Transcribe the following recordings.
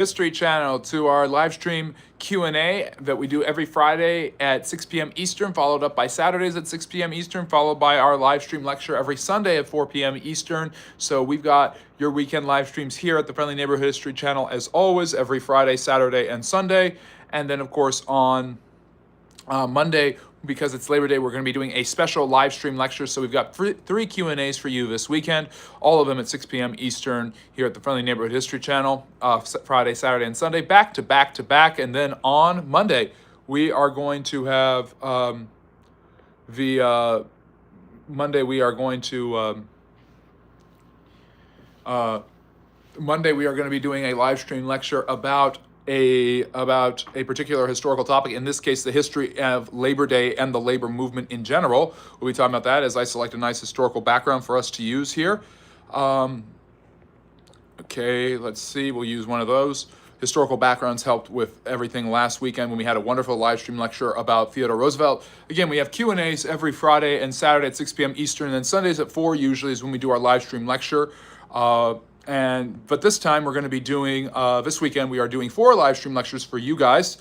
History channel to our live stream Q&A that we do every Friday at 6 p.m. Eastern, followed up by Saturdays at 6 p.m. Eastern, followed by our live stream lecture every Sunday at 4 p.m. Eastern. So we've got your weekend live streams here at the Friendly Neighborhood History channel as always, every Friday, Saturday, and Sunday. And then, of course, on Monday, because it's Labor Day, we're going to be doing a special live stream lecture. So we've got three Q&As for you this weekend, all of them at 6 p.m. Eastern here at the Friendly Neighborhood History channel, Friday, Saturday, and Sunday, back to back to back. And then on Monday, we are going to have Monday we are going to be doing a live stream lecture about a particular historical topic, in this case, the history of Labor Day and the labor movement in general. We'll be talking about that as I select a nice historical background for us to use here. Okay, let's see, we'll use one of those. Historical backgrounds helped with everything last weekend when we had a wonderful live stream lecture about Theodore Roosevelt. Again, we have Q&As every Friday and Saturday at 6 p.m. Eastern, and then Sundays at 4 usually is when we do our live stream lecture. But this time we're going to be doing, this weekend we are doing 4 live stream lectures for you guys.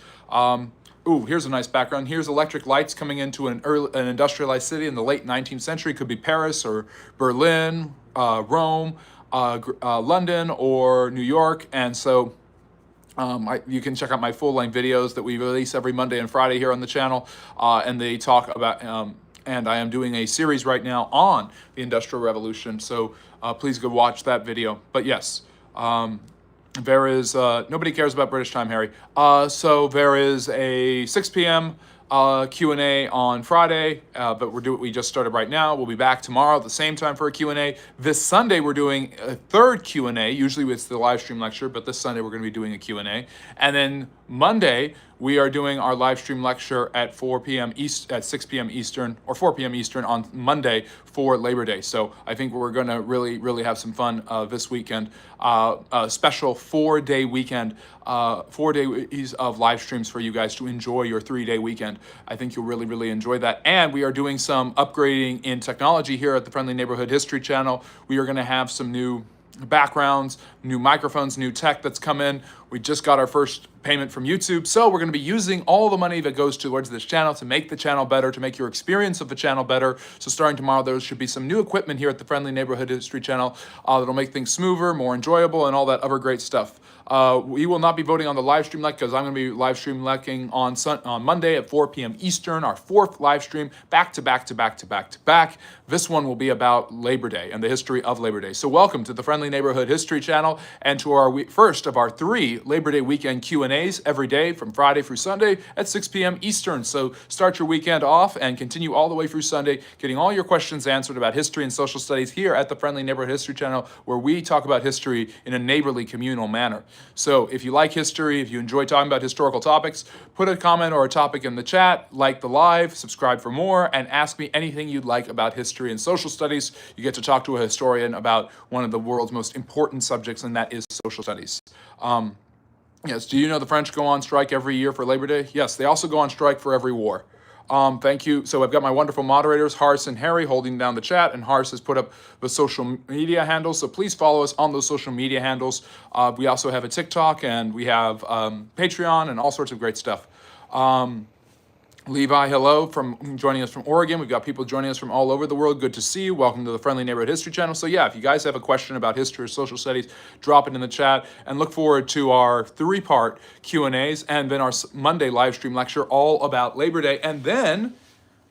Here's a nice background. Here's electric lights coming into an industrialized city in the late 19th century. Could be Paris or Berlin, Rome, London, or New York. And so you can check out my full-length videos that we release every Monday and Friday here on the channel. And they talk about, and I am doing a series right now on the Industrial Revolution. So please go watch that video. But yes, there is, nobody cares about British time, Harry. So there is a 6 p.m. Q&A on Friday, but we just started right now. We'll be back tomorrow at the same time for a Q&A. This Sunday, we're doing a third Q&A. Usually it's the live stream lecture, but this Sunday we're going to be doing a Q&A. And then Monday, we are doing our live stream lecture at 4 p.m. at 6 p.m. Eastern, or 4 p.m. Eastern on Monday for Labor Day. So I think we're going to really have some fun this weekend. A special 4-day weekend, 4 days of live streams for you guys to enjoy your 3-day weekend. I think you'll really enjoy that. And we are doing some upgrading in technology here at the Friendly Neighborhood History channel. We are going to have some new backgrounds, new microphones, new tech that's come in. We just got our first payment from YouTube, so we're going to be using all the money that goes towards this channel to make the channel better, to make your experience of the channel better. So starting tomorrow, there should be some new equipment here at the Friendly Neighborhood History channel that'll make things smoother, more enjoyable, and all that other great stuff. We will not be voting on the live stream because I'm going to be live stream lecking on Monday at 4 p.m. Eastern, our 4th live stream, back to back. This one will be about Labor Day and the history of Labor Day. So welcome to the Friendly Neighborhood History channel and to our first of our 3 Labor Day weekend Q&As every day from Friday through Sunday at 6 p.m. Eastern. So start your weekend off and continue all the way through Sunday, getting all your questions answered about history and social studies here at the Friendly Neighborhood History channel, where we talk about history in a neighborly, communal manner. So if you like history, if you enjoy talking about historical topics, put a comment or a topic in the chat, like the live, subscribe for more, and ask me anything you'd like about history and social studies. You get to talk to a historian about one of the world's most important subjects, and that is social studies. Yes, do you know the French go on strike every year for Labor Day? Yes, they also go on strike for every war. Thank you. So I've got my wonderful moderators, Hars and Harry, holding down the chat, and Hars has put up the social media handles. So please follow us on those social media handles. We also have a TikTok, and we have Patreon, and all sorts of great stuff. Levi, hello, from joining us from Oregon. We've got people joining us from all over the world. Good to see you. Welcome to the Friendly Neighborhood History channel. So yeah, if you guys have a question about history or social studies, drop it in the chat, and look forward to our 3-part Q&As and then our Monday live stream lecture all about Labor Day. And then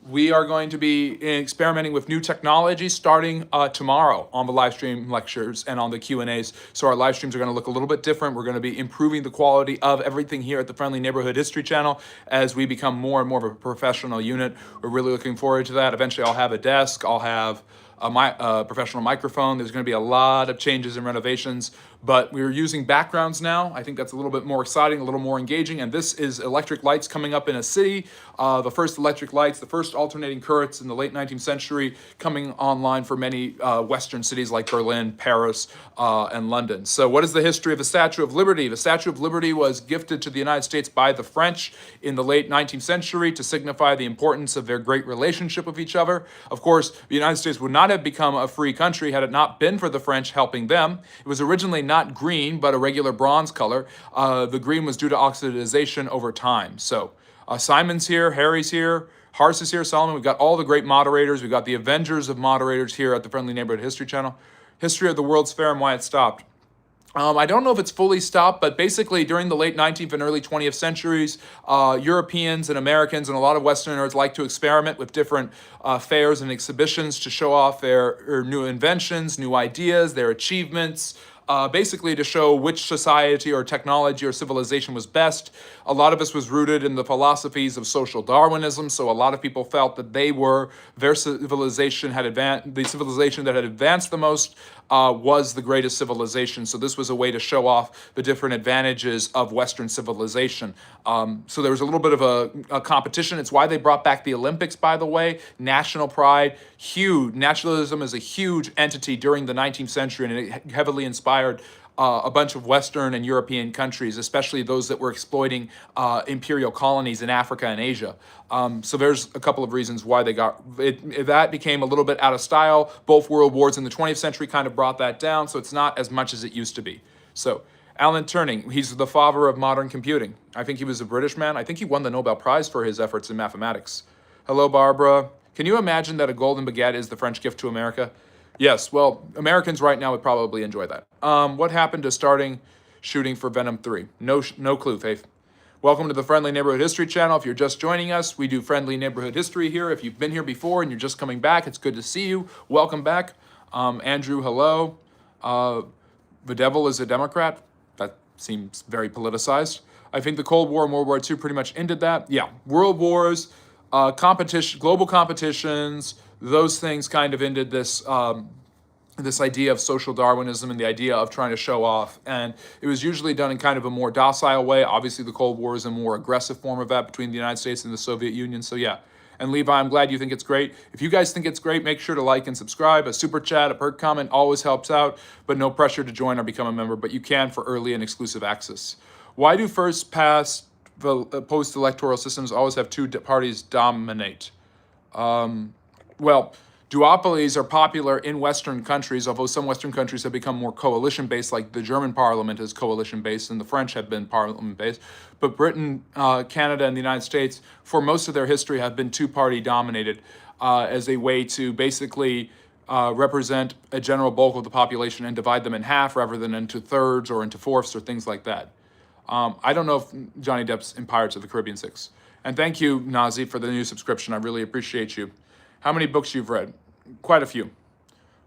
we are going to be experimenting with new technology starting tomorrow on the live stream lectures and on the Q&As. So our live streams are going to look a little bit different. We're going to be improving the quality of everything here at the Friendly Neighborhood History channel as we become more and more of a professional unit. We're really looking forward to that. Eventually, I'll have a desk. I'll have a professional microphone. There's going to be a lot of changes and renovations, but we're using backgrounds now. I think that's a little bit more exciting, a little more engaging. And this is electric lights coming up in a city. The first electric lights, the first alternating currents in the late 19th century, coming online for many Western cities like Berlin, Paris, and London. So what is the history of the Statue of Liberty? The Statue of Liberty was gifted to the United States by the French in the late 19th century to signify the importance of their great relationship with each other. Of course, the United States would not not have become a free country had it not been for the French helping them. It was originally not green, but a regular bronze color. The green was due to oxidization over time. So Simon's here, Harry's here, Hars is here, Solomon. We've got all the great moderators. We've got the Avengers of moderators here at the Friendly Neighborhood History Channel. History of the World's Fair and why it stopped. I don't know if it's fully stopped, but basically during the late 19th and early 20th centuries, Europeans and Americans and a lot of Westerners like to experiment with different fairs and exhibitions to show off their new inventions, new ideas, their achievements, basically to show which society or technology or civilization was best. A lot of this was rooted in the philosophies of social Darwinism, so a lot of people felt that their civilization had advanced, the civilization that had advanced the most was the greatest civilization. So this was a way to show off the different advantages of Western civilization. So there was a little bit of a competition. It's why they brought back the Olympics, by the way. National pride, huge. Nationalism is a huge entity during the 19th century, and it heavily inspired a bunch of Western and European countries, especially those that were exploiting imperial colonies in Africa and Asia. So there's a couple of reasons why they got it. That became a little bit out of style. Both world wars in the 20th century kind of brought that down, so it's not as much as it used to be. So Alan Turing, he's the father of modern computing. I think he was a British man. I think he won the Nobel Prize for his efforts in mathematics. Hello, Barbara. Can you imagine that a golden baguette is the French gift to America? Yes, well, Americans right now would probably enjoy that. What happened to starting shooting for Venom 3? No clue, Faith. Welcome to the Friendly Neighborhood History Channel. If you're just joining us, we do Friendly Neighborhood History here. If you've been here before and you're just coming back, it's good to see you. Welcome back. Andrew, hello. The devil is a Democrat. That seems very politicized. I think the Cold War and World War II pretty much ended that. Yeah, world wars, competition, global competitions, those things kind of ended this this idea of social Darwinism and the idea of trying to show off. And it was usually done in kind of a more docile way. Obviously, the Cold War is a more aggressive form of that between the United States and the Soviet Union. So yeah. And Levi, I'm glad you think it's great. If you guys think it's great, make sure to like and subscribe. A super chat, a perk comment always helps out, but no pressure to join or become a member, but you can for early and exclusive access. Why do first past post-electoral systems always have two parties dominate? Well, duopolies are popular in Western countries, although some Western countries have become more coalition-based, like the German parliament is coalition-based and the French have been parliament-based. But Britain, Canada, and the United States, for most of their history, have been two-party dominated as a way to basically represent a general bulk of the population and divide them in half rather than into thirds or into fourths or things like that. I don't know if Johnny Depp's in Pirates of the Caribbean 6. And thank you, Nazi, for the new subscription. I really appreciate you. How many books you've read? Quite a few.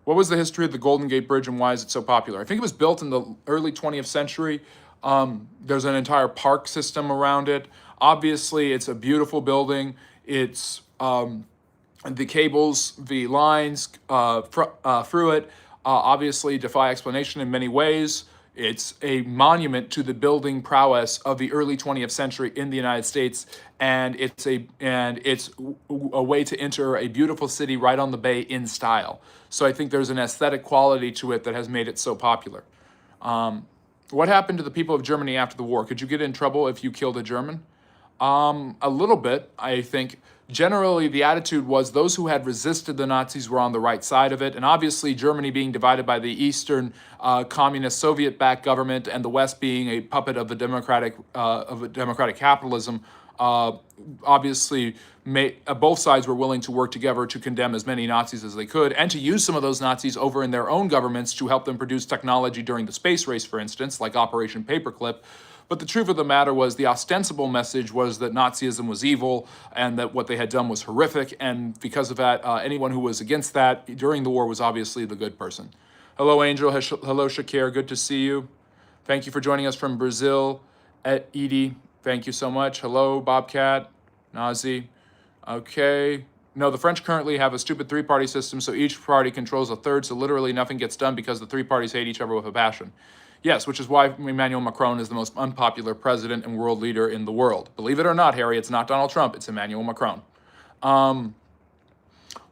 What was the history of the Golden Gate Bridge and why is it so popular? I think it was built in the early 20th century. There's an entire park system around it. Obviously, it's a beautiful building. It's the cables, the lines through it, obviously defy explanation in many ways. It's a monument to the building prowess of the early 20th century in the United States, and it's a way to enter a beautiful city right on the bay in style. So I think there's an aesthetic quality to it that has made it so popular. What happened to the people of Germany after the war? Could you get in trouble if you killed a German? A little bit, I think. Generally, the attitude was those who had resisted the Nazis were on the right side of it, and obviously Germany being divided by the Eastern communist Soviet-backed government and the West being a puppet of the democratic capitalism, obviously both sides were willing to work together to condemn as many Nazis as they could and to use some of those Nazis over in their own governments to help them produce technology during the space race, for instance, like Operation Paperclip. But the truth of the matter was the ostensible message was that Nazism was evil and that what they had done was horrific. And because of that, anyone who was against that during the war was obviously the good person. Hello, Angel. Hello, Shakir. Good to see you. Thank you for joining us from Brazil. Edie, thank you so much. Hello, Bobcat, Nazi. Okay. No, the French currently have a stupid three-party system, so each party controls a third, so literally nothing gets done because the three parties hate each other with a passion. Yes, which is why Emmanuel Macron is the most unpopular president and world leader in the world. Believe it or not, Harry, it's not Donald Trump, it's Emmanuel Macron.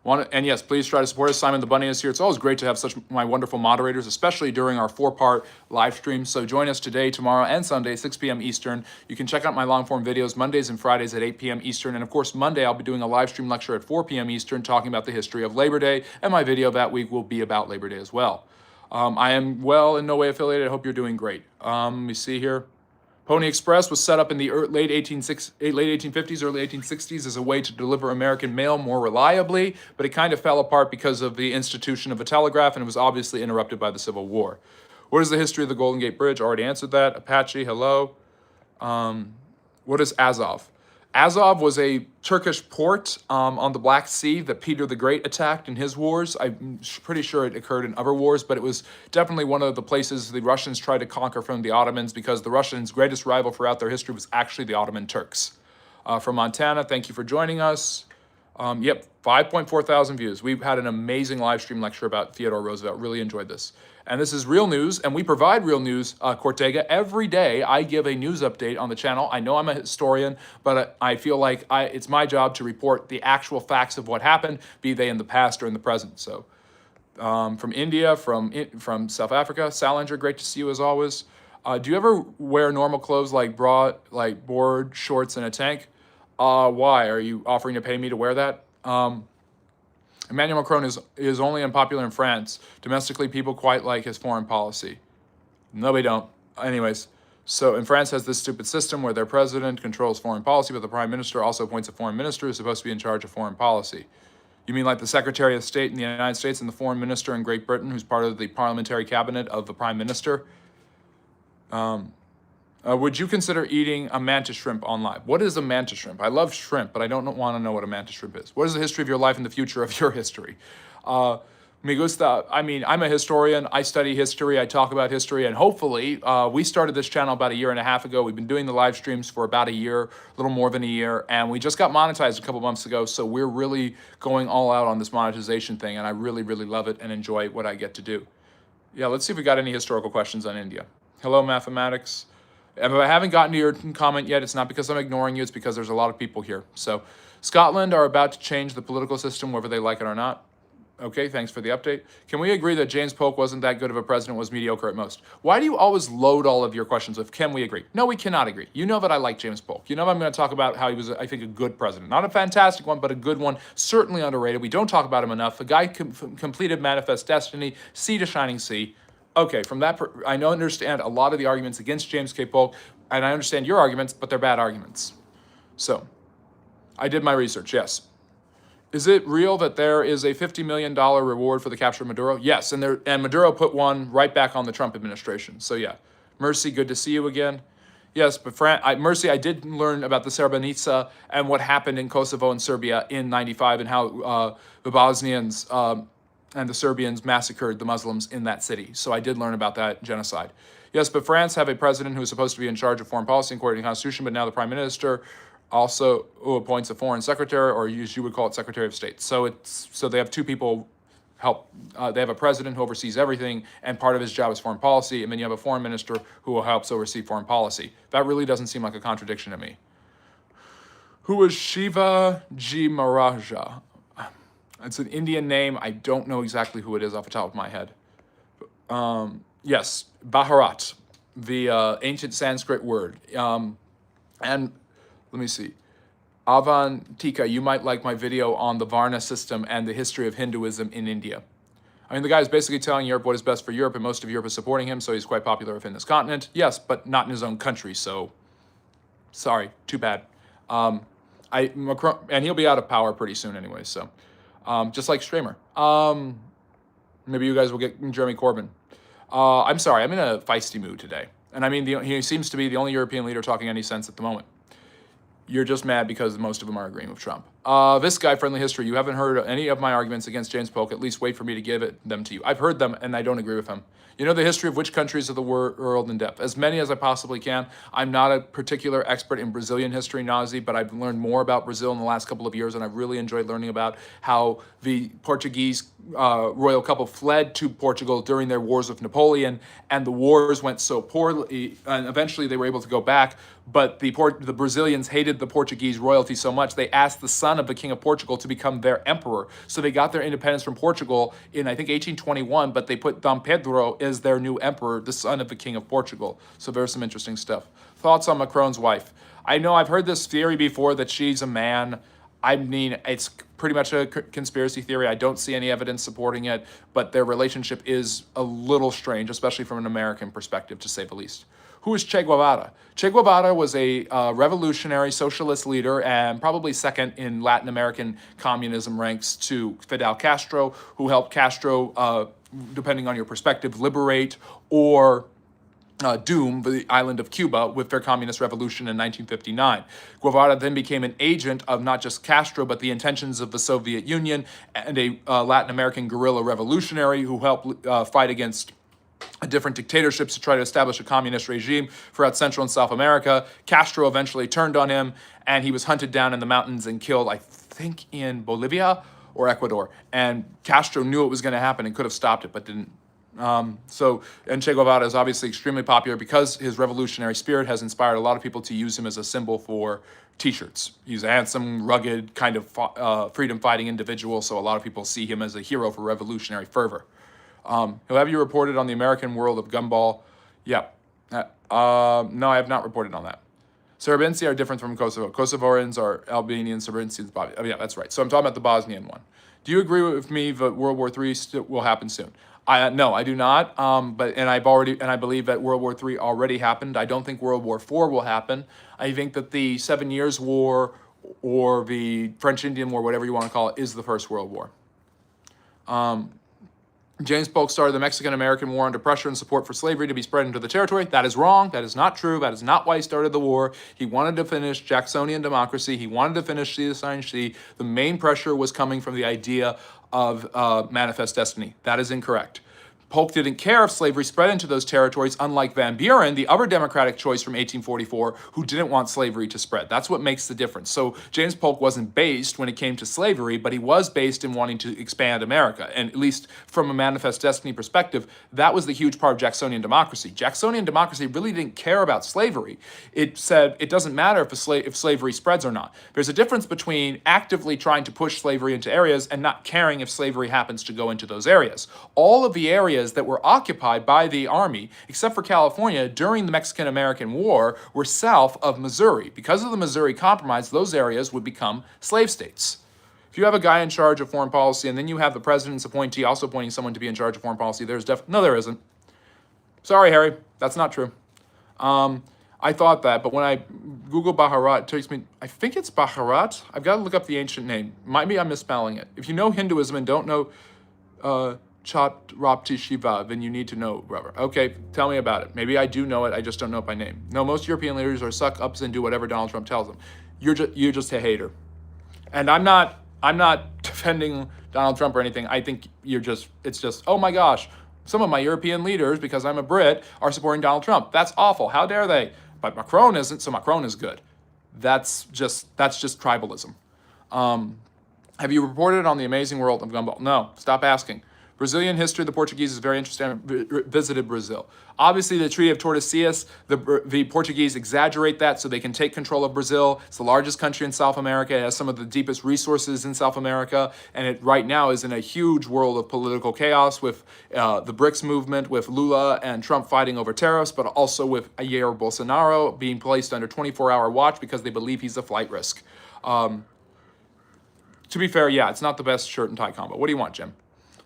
And yes, please try to support us. Simon the Bunny is here. It's always great to have such my wonderful moderators, especially during our 4-part live stream. So join us today, tomorrow, and Sunday, 6 p.m. Eastern. You can check out my long-form videos Mondays and Fridays at 8 p.m. Eastern. And of course, Monday, I'll be doing a live stream lecture at 4 p.m. Eastern talking about the history of Labor Day. And my video that week will be about Labor Day as well. I am, well, in no way affiliated. I hope you're doing great. Let me see here. Pony Express was set up in the late 1850s, early 1860s as a way to deliver American mail more reliably, but it kind of fell apart because of the institution of a telegraph, and it was obviously interrupted by the Civil War. What is the history of the Golden Gate Bridge? Already answered that. Apache, hello. What is Azov? Azov was a Turkish port on the Black Sea that Peter the Great attacked in his wars. I'm pretty sure it occurred in other wars, but it was definitely one of the places the Russians tried to conquer from the Ottomans, because the Russians' greatest rival throughout their history was actually the Ottoman Turks. From Montana, thank you for joining us. Yep, 5.4 thousand views. We've had an amazing live stream lecture about Theodore Roosevelt. Really enjoyed this. And this is real news, and we provide real news, Cortega. Every day I give a news update on the channel. I know I'm a historian, but I feel like it's my job to report the actual facts of what happened, be they in the past or in the present. So from India, from South Africa, Salinger, great to see you as always. Do you ever wear normal clothes like board shorts and a tank? Why? Are you offering to pay me to wear that? Emmanuel Macron is only unpopular in France. Domestically, people quite like his foreign policy. No, they don't. Anyways, so in France has this stupid system where their president controls foreign policy, but the prime minister also appoints a foreign minister who's supposed to be in charge of foreign policy. You mean like the Secretary of State in the United States and the foreign minister in Great Britain, who's part of the parliamentary cabinet of the prime minister? Would you consider eating a mantis shrimp on live? What is a mantis shrimp? I love shrimp, but I don't want to know what a mantis shrimp is. What is the history of your life and the future of your history? Me gusta, I mean, I'm a historian. I study history. I talk about history. And hopefully, we started this channel about 1.5 years ago. We've been doing the live streams for about a year, a little more than a year. And we just got monetized a couple months ago. So we're really going all out on this monetization thing. And I really, really love it and enjoy what I get to do. Yeah, let's see if we got any historical questions on India. Hello, mathematics. If I haven't gotten to your comment yet, it's not because I'm ignoring you, it's because there's a lot of people here. So Scotland are about to change the political system, whether they like it or not. Okay, thanks for the update. Can we agree that James Polk wasn't that good of a president, was mediocre at most? Why do you always load all of your questions with, can we agree? No, we cannot agree. You know that I like James Polk. You know I'm going to talk about how he was, I think, a good president. Not a fantastic one, but a good one. Certainly underrated. We don't talk about him enough. The guy completed Manifest Destiny, sea to shining sea. Okay, from that, I understand a lot of the arguments against James K. Polk, and I understand your arguments, but they're bad arguments. So, I did my research, yes. Is it real that there is a $50 million reward for the capture of Maduro? Yes, and Maduro put one right back on the Trump administration. So yeah, Mercy, good to see you again. Yes, but Mercy, I did learn about the Srebrenica and what happened in Kosovo and Serbia in '95 and how the Bosnians and the Serbians massacred the Muslims in that city. So I did learn about that genocide. Yes, but France have a president who is supposed to be in charge of foreign policy according to the Constitution, but now the prime minister also appoints a foreign secretary, or you would call it secretary of state. So they have two people help. They have a president who oversees everything, and part of his job is foreign policy, and then you have a foreign minister who helps oversee foreign policy. That really doesn't seem like a contradiction to me. Who is Shiva Ji Maharaja? It's an Indian name. I don't know exactly who it is off the top of my head. Yes, Bharat, the ancient Sanskrit word. And let me see. Avantika, you might like my video on the Varna system and the history of Hinduism in India. I mean, the guy is basically telling Europe what is best for Europe, and most of Europe is supporting him, so he's quite popular within this continent. Yes, but not in his own country, so sorry, too bad. Macron, and he'll be out of power pretty soon anyway, so just like Stramer. Maybe you guys will get Jeremy Corbyn. I'm sorry, I'm in a feisty mood today. And I mean, he seems to be the only European leader talking any sense at the moment. You're just mad because most of them are agreeing with Trump. This guy, Friendly History, you haven't heard any of my arguments against James Polk. At least wait for me to give them to you. I've heard them, and I don't agree with them. You know the history of which countries of the world in depth? As many as I possibly can. I'm not a particular expert in Brazilian history, Nazi, but I've learned more about Brazil in the last couple of years, and I've really enjoyed learning about how the Portuguese royal couple fled to Portugal during their wars with Napoleon, and the wars went so poorly, and eventually they were able to go back, but the Brazilians hated the Portuguese royalty so much, they asked the son son of the King of Portugal, to become their emperor. So they got their independence from Portugal in, I think, 1821, but they put Dom Pedro as their new emperor, the son of the King of Portugal. So there's some interesting stuff. Thoughts on Macron's wife? I know I've heard this theory before that she's a man. I mean, it's pretty much a conspiracy theory. I don't see any evidence supporting it, but their relationship is a little strange, especially from an American perspective, to say the least. Who is Che Guevara? Che Guevara was a revolutionary socialist leader and probably second in Latin American communism ranks to Fidel Castro, who helped Castro, depending on your perspective, liberate or doom the island of Cuba with their communist revolution in 1959. Guevara then became an agent of not just Castro, but the intentions of the Soviet Union and a Latin American guerrilla revolutionary who helped fight against different dictatorships to try to establish a communist regime throughout Central and South America. Castro eventually turned on him, and he was hunted down in the mountains and killed, I think, in Bolivia or Ecuador. And Castro knew it was going to happen and could have stopped it, but didn't. And Che Guevara is obviously extremely popular because his revolutionary spirit has inspired a lot of people to use him as a symbol for t-shirts. He's a handsome, rugged, kind of freedom-fighting individual, so a lot of people see him as a hero for revolutionary fervor. Have you reported on the American world of gumball? Yeah. No, I have not reported on that. Serbians are different from Kosovo. Kosovarians are Albanian, Serbians. Oh, yeah, that's right. So I'm talking about the Bosnian one. Do you agree with me that World War III will happen soon? No, I do not. I believe that World War III already happened. I don't think World War IV will happen. I think that the 7 Years' War or the French-Indian War, whatever you want to call it, is the First World War. James Polk started the Mexican-American War under pressure and support for slavery to be spread into the territory. That is wrong. That is not true. That is not why he started the war. He wanted to finish Jacksonian democracy. He wanted to finish the assigned sea. The main pressure was coming from the idea of manifest destiny. That is incorrect. Polk didn't care if slavery spread into those territories, unlike Van Buren, the other Democratic choice from 1844, who didn't want slavery to spread. That's what makes the difference. So James Polk wasn't based when it came to slavery, but he was based in wanting to expand America. And at least from a manifest destiny perspective, that was the huge part of Jacksonian democracy. Jacksonian democracy really didn't care about slavery. It said it doesn't matter if slavery spreads or not. There's a difference between actively trying to push slavery into areas and not caring if slavery happens to go into those areas. All of the areas that were occupied by the Army, except for California, during the Mexican-American War, were south of Missouri. Because of the Missouri Compromise, those areas would become slave states. If you have a guy in charge of foreign policy, and then you have the president's appointee also appointing someone to be in charge of foreign policy, no, there isn't. Sorry, Harry, that's not true. I thought that, but when I Google Bharat, it takes me, I think it's Bharat. I've got to look up the ancient name. Maybe I'm misspelling it. If you know Hinduism and don't know Chhatrapati Shiva, then you need to know, brother. Okay, tell me about it. Maybe I do know it, I just don't know it by name. No, most European leaders are suck-ups and do whatever Donald Trump tells them. You're just a hater. And I'm not defending Donald Trump or anything. I think it's just, oh my gosh, some of my European leaders, because I'm a Brit, are supporting Donald Trump. That's awful. How dare they? But Macron isn't, so Macron is good. That's just tribalism. Have you reported on the amazing world of gumball? No, stop asking. Brazilian history, the Portuguese is very interesting. I visited Brazil. Obviously, the Treaty of Tordesillas, the Portuguese exaggerate that so they can take control of Brazil. It's the largest country in South America. It has some of the deepest resources in South America. And it right now is in a huge world of political chaos with the BRICS movement, with Lula and Trump fighting over tariffs, but also with Jair Bolsonaro being placed under 24-hour watch because they believe he's a flight risk. To be fair, yeah, it's not the best shirt and tie combo. What do you want, Jim?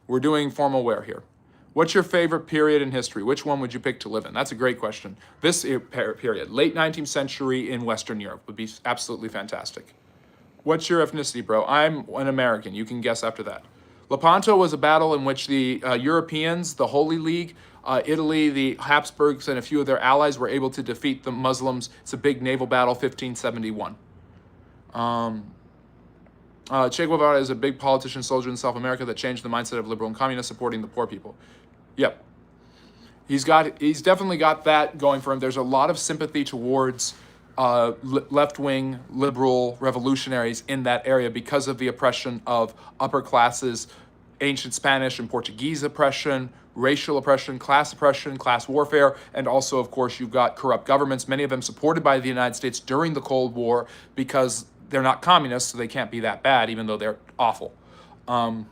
We're doing formal wear here. What's your favorite period in history? Which one would you pick to live in? That's a great question. This period, late 19th century in Western Europe, would be absolutely fantastic. What's your ethnicity, bro? I'm an American. You can guess after that. Lepanto was a battle in which the Europeans, the Holy League, Italy, the Habsburgs, and a few of their allies were able to defeat the Muslims. It's a big naval battle, 1571. Che Guevara is a big politician, soldier in South America that changed the mindset of liberal and communists, supporting the poor people. Yep. He's definitely got that going for him. There's a lot of sympathy towards left-wing liberal revolutionaries in that area because of the oppression of upper classes, ancient Spanish and Portuguese oppression, racial oppression, class warfare, and also, of course, you've got corrupt governments, many of them supported by the United States during the Cold War because they're not communists, so they can't be that bad, even though they're awful. Let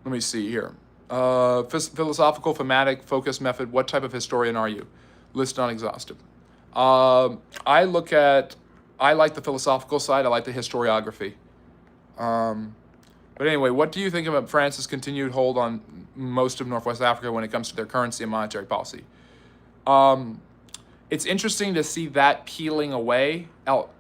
me see here. Philosophical, thematic, focus method. What type of historian are you? List non-exhaustive. I like the philosophical side. I like the historiography. But anyway, what do you think about France's continued hold on most of Northwest Africa when it comes to their currency and monetary policy? It's interesting to see that peeling away.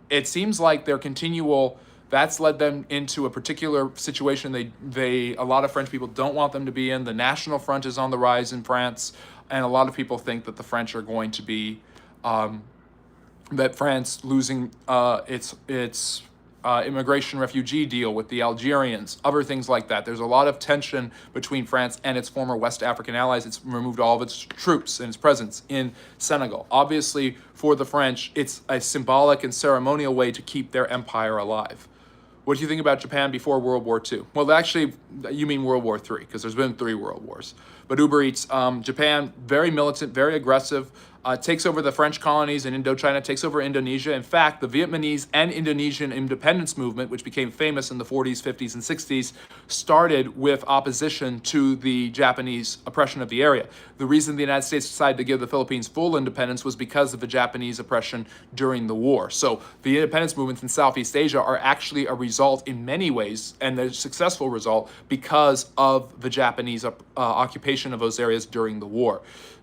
It seems like their continual, that's led them into a particular situation a lot of French people don't want them to be in. The National Front is on the rise in France, and a lot of people think that the French are going to be, that France losing its immigration refugee deal with the Algerians, other things like that. There's a lot of tension between France and its former West African allies. It's removed all of its troops and its presence in Senegal. Obviously, for the French, it's a symbolic and ceremonial way to keep their empire alive. What do you think about Japan before World War II? Well, actually, you mean World War III, because there's been 3 world wars. But Uber Eats, Japan, very militant, very aggressive, takes over the French colonies in Indochina, takes over Indonesia. In fact, the Vietnamese and Indonesian independence movement, which became famous in the 40s, 50s, and 60s, started with opposition to the Japanese oppression of the area. The reason the United States decided to give the Philippines full independence was because of the Japanese oppression during the war. So the independence movements in Southeast Asia are actually a result in many ways, and a successful result, because of the Japanese occupation of those areas during the war.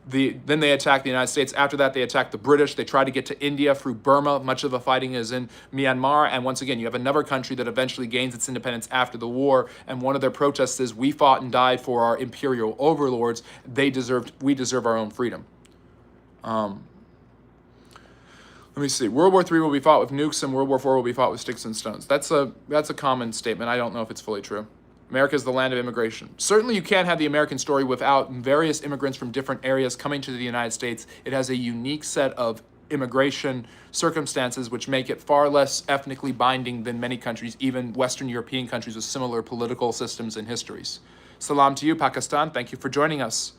Then they attacked the United States. After that, they attacked the British. They tried to get to India through Burma. Much of the fighting is in Myanmar. And once again, you have another country that eventually gains its independence after the war. And one of their protests is, we fought and died for our imperial overlords. We deserve our own freedom. Let me see. World War III will be fought with nukes, and World War IV will be fought with sticks and stones. That's a common statement. I don't know if it's fully true. America is the land of immigration. Certainly you can't have the American story without various immigrants from different areas coming to the United States. It has a unique set of immigration circumstances which make it far less ethnically binding than many countries, even Western European countries with similar political systems and histories. Salam to you, Pakistan. Thank you for joining us.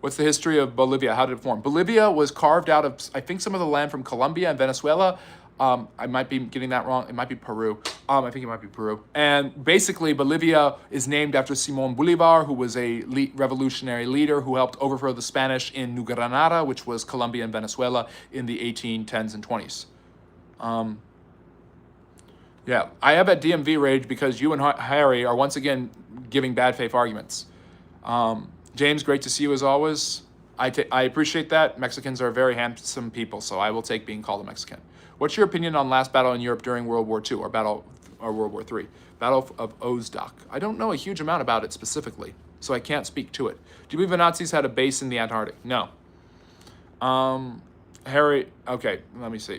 What's the history of Bolivia? How did it form? Bolivia was carved out of, I think, some of the land from Colombia and Venezuela. I might be getting that wrong. It might be Peru. I think it might be Peru. And basically, Bolivia is named after Simón Bolívar, who was a revolutionary leader who helped overthrow the Spanish in New Granada, which was Colombia and Venezuela, in the 1810s and 20s. Yeah, I have that DMV rage because you and Harry are once again giving bad faith arguments. James, great to see you as always. I appreciate that. Mexicans are very handsome people, so I will take being called a Mexican. What's your opinion on last battle in Europe during World War II or World War III? Battle of Osdok. I don't know a huge amount about it specifically, so I can't speak to it. Do you believe the Nazis had a base in the Antarctic? No. Harry, okay, let me see.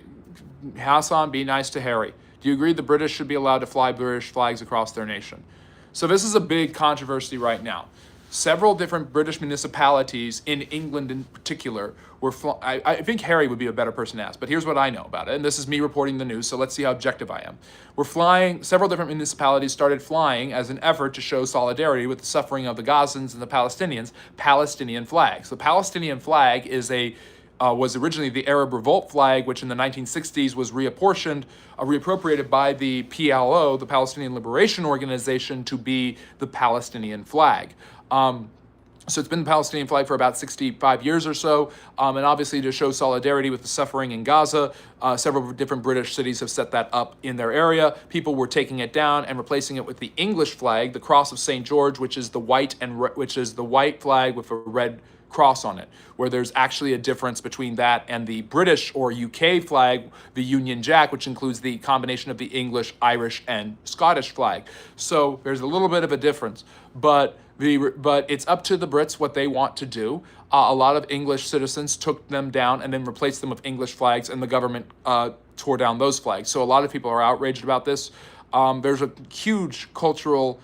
Hassan, be nice to Harry. Do you agree the British should be allowed to fly British flags across their nation? So this is a big controversy right now. Several different British municipalities, in England in particular, were I think Harry would be a better person to ask, but here's what I know about it, and this is me reporting the news, so let's see how objective I am. Several different municipalities started flying as an effort to show solidarity with the suffering of the Gazans and the Palestinians, Palestinian flags. The Palestinian flag was originally the Arab Revolt flag, which in the 1960s was reappropriated by the PLO, the Palestinian Liberation Organization, to be the Palestinian flag. So it's been the Palestinian flag for about 65 years or so, and obviously to show solidarity with the suffering in Gaza, several different British cities have set that up in their area. People were taking it down and replacing it with the English flag, the Cross of St. George, which is the white flag with a red cross on it, where there's actually a difference between that and the British or UK flag, the Union Jack, which includes the combination of the English, Irish, and Scottish flag. So there's a little bit of a difference, but it's up to the Brits what they want to do. A lot of English citizens took them down and then replaced them with English flags, and the government tore down those flags. So a lot of people are outraged about this. There's a huge cultural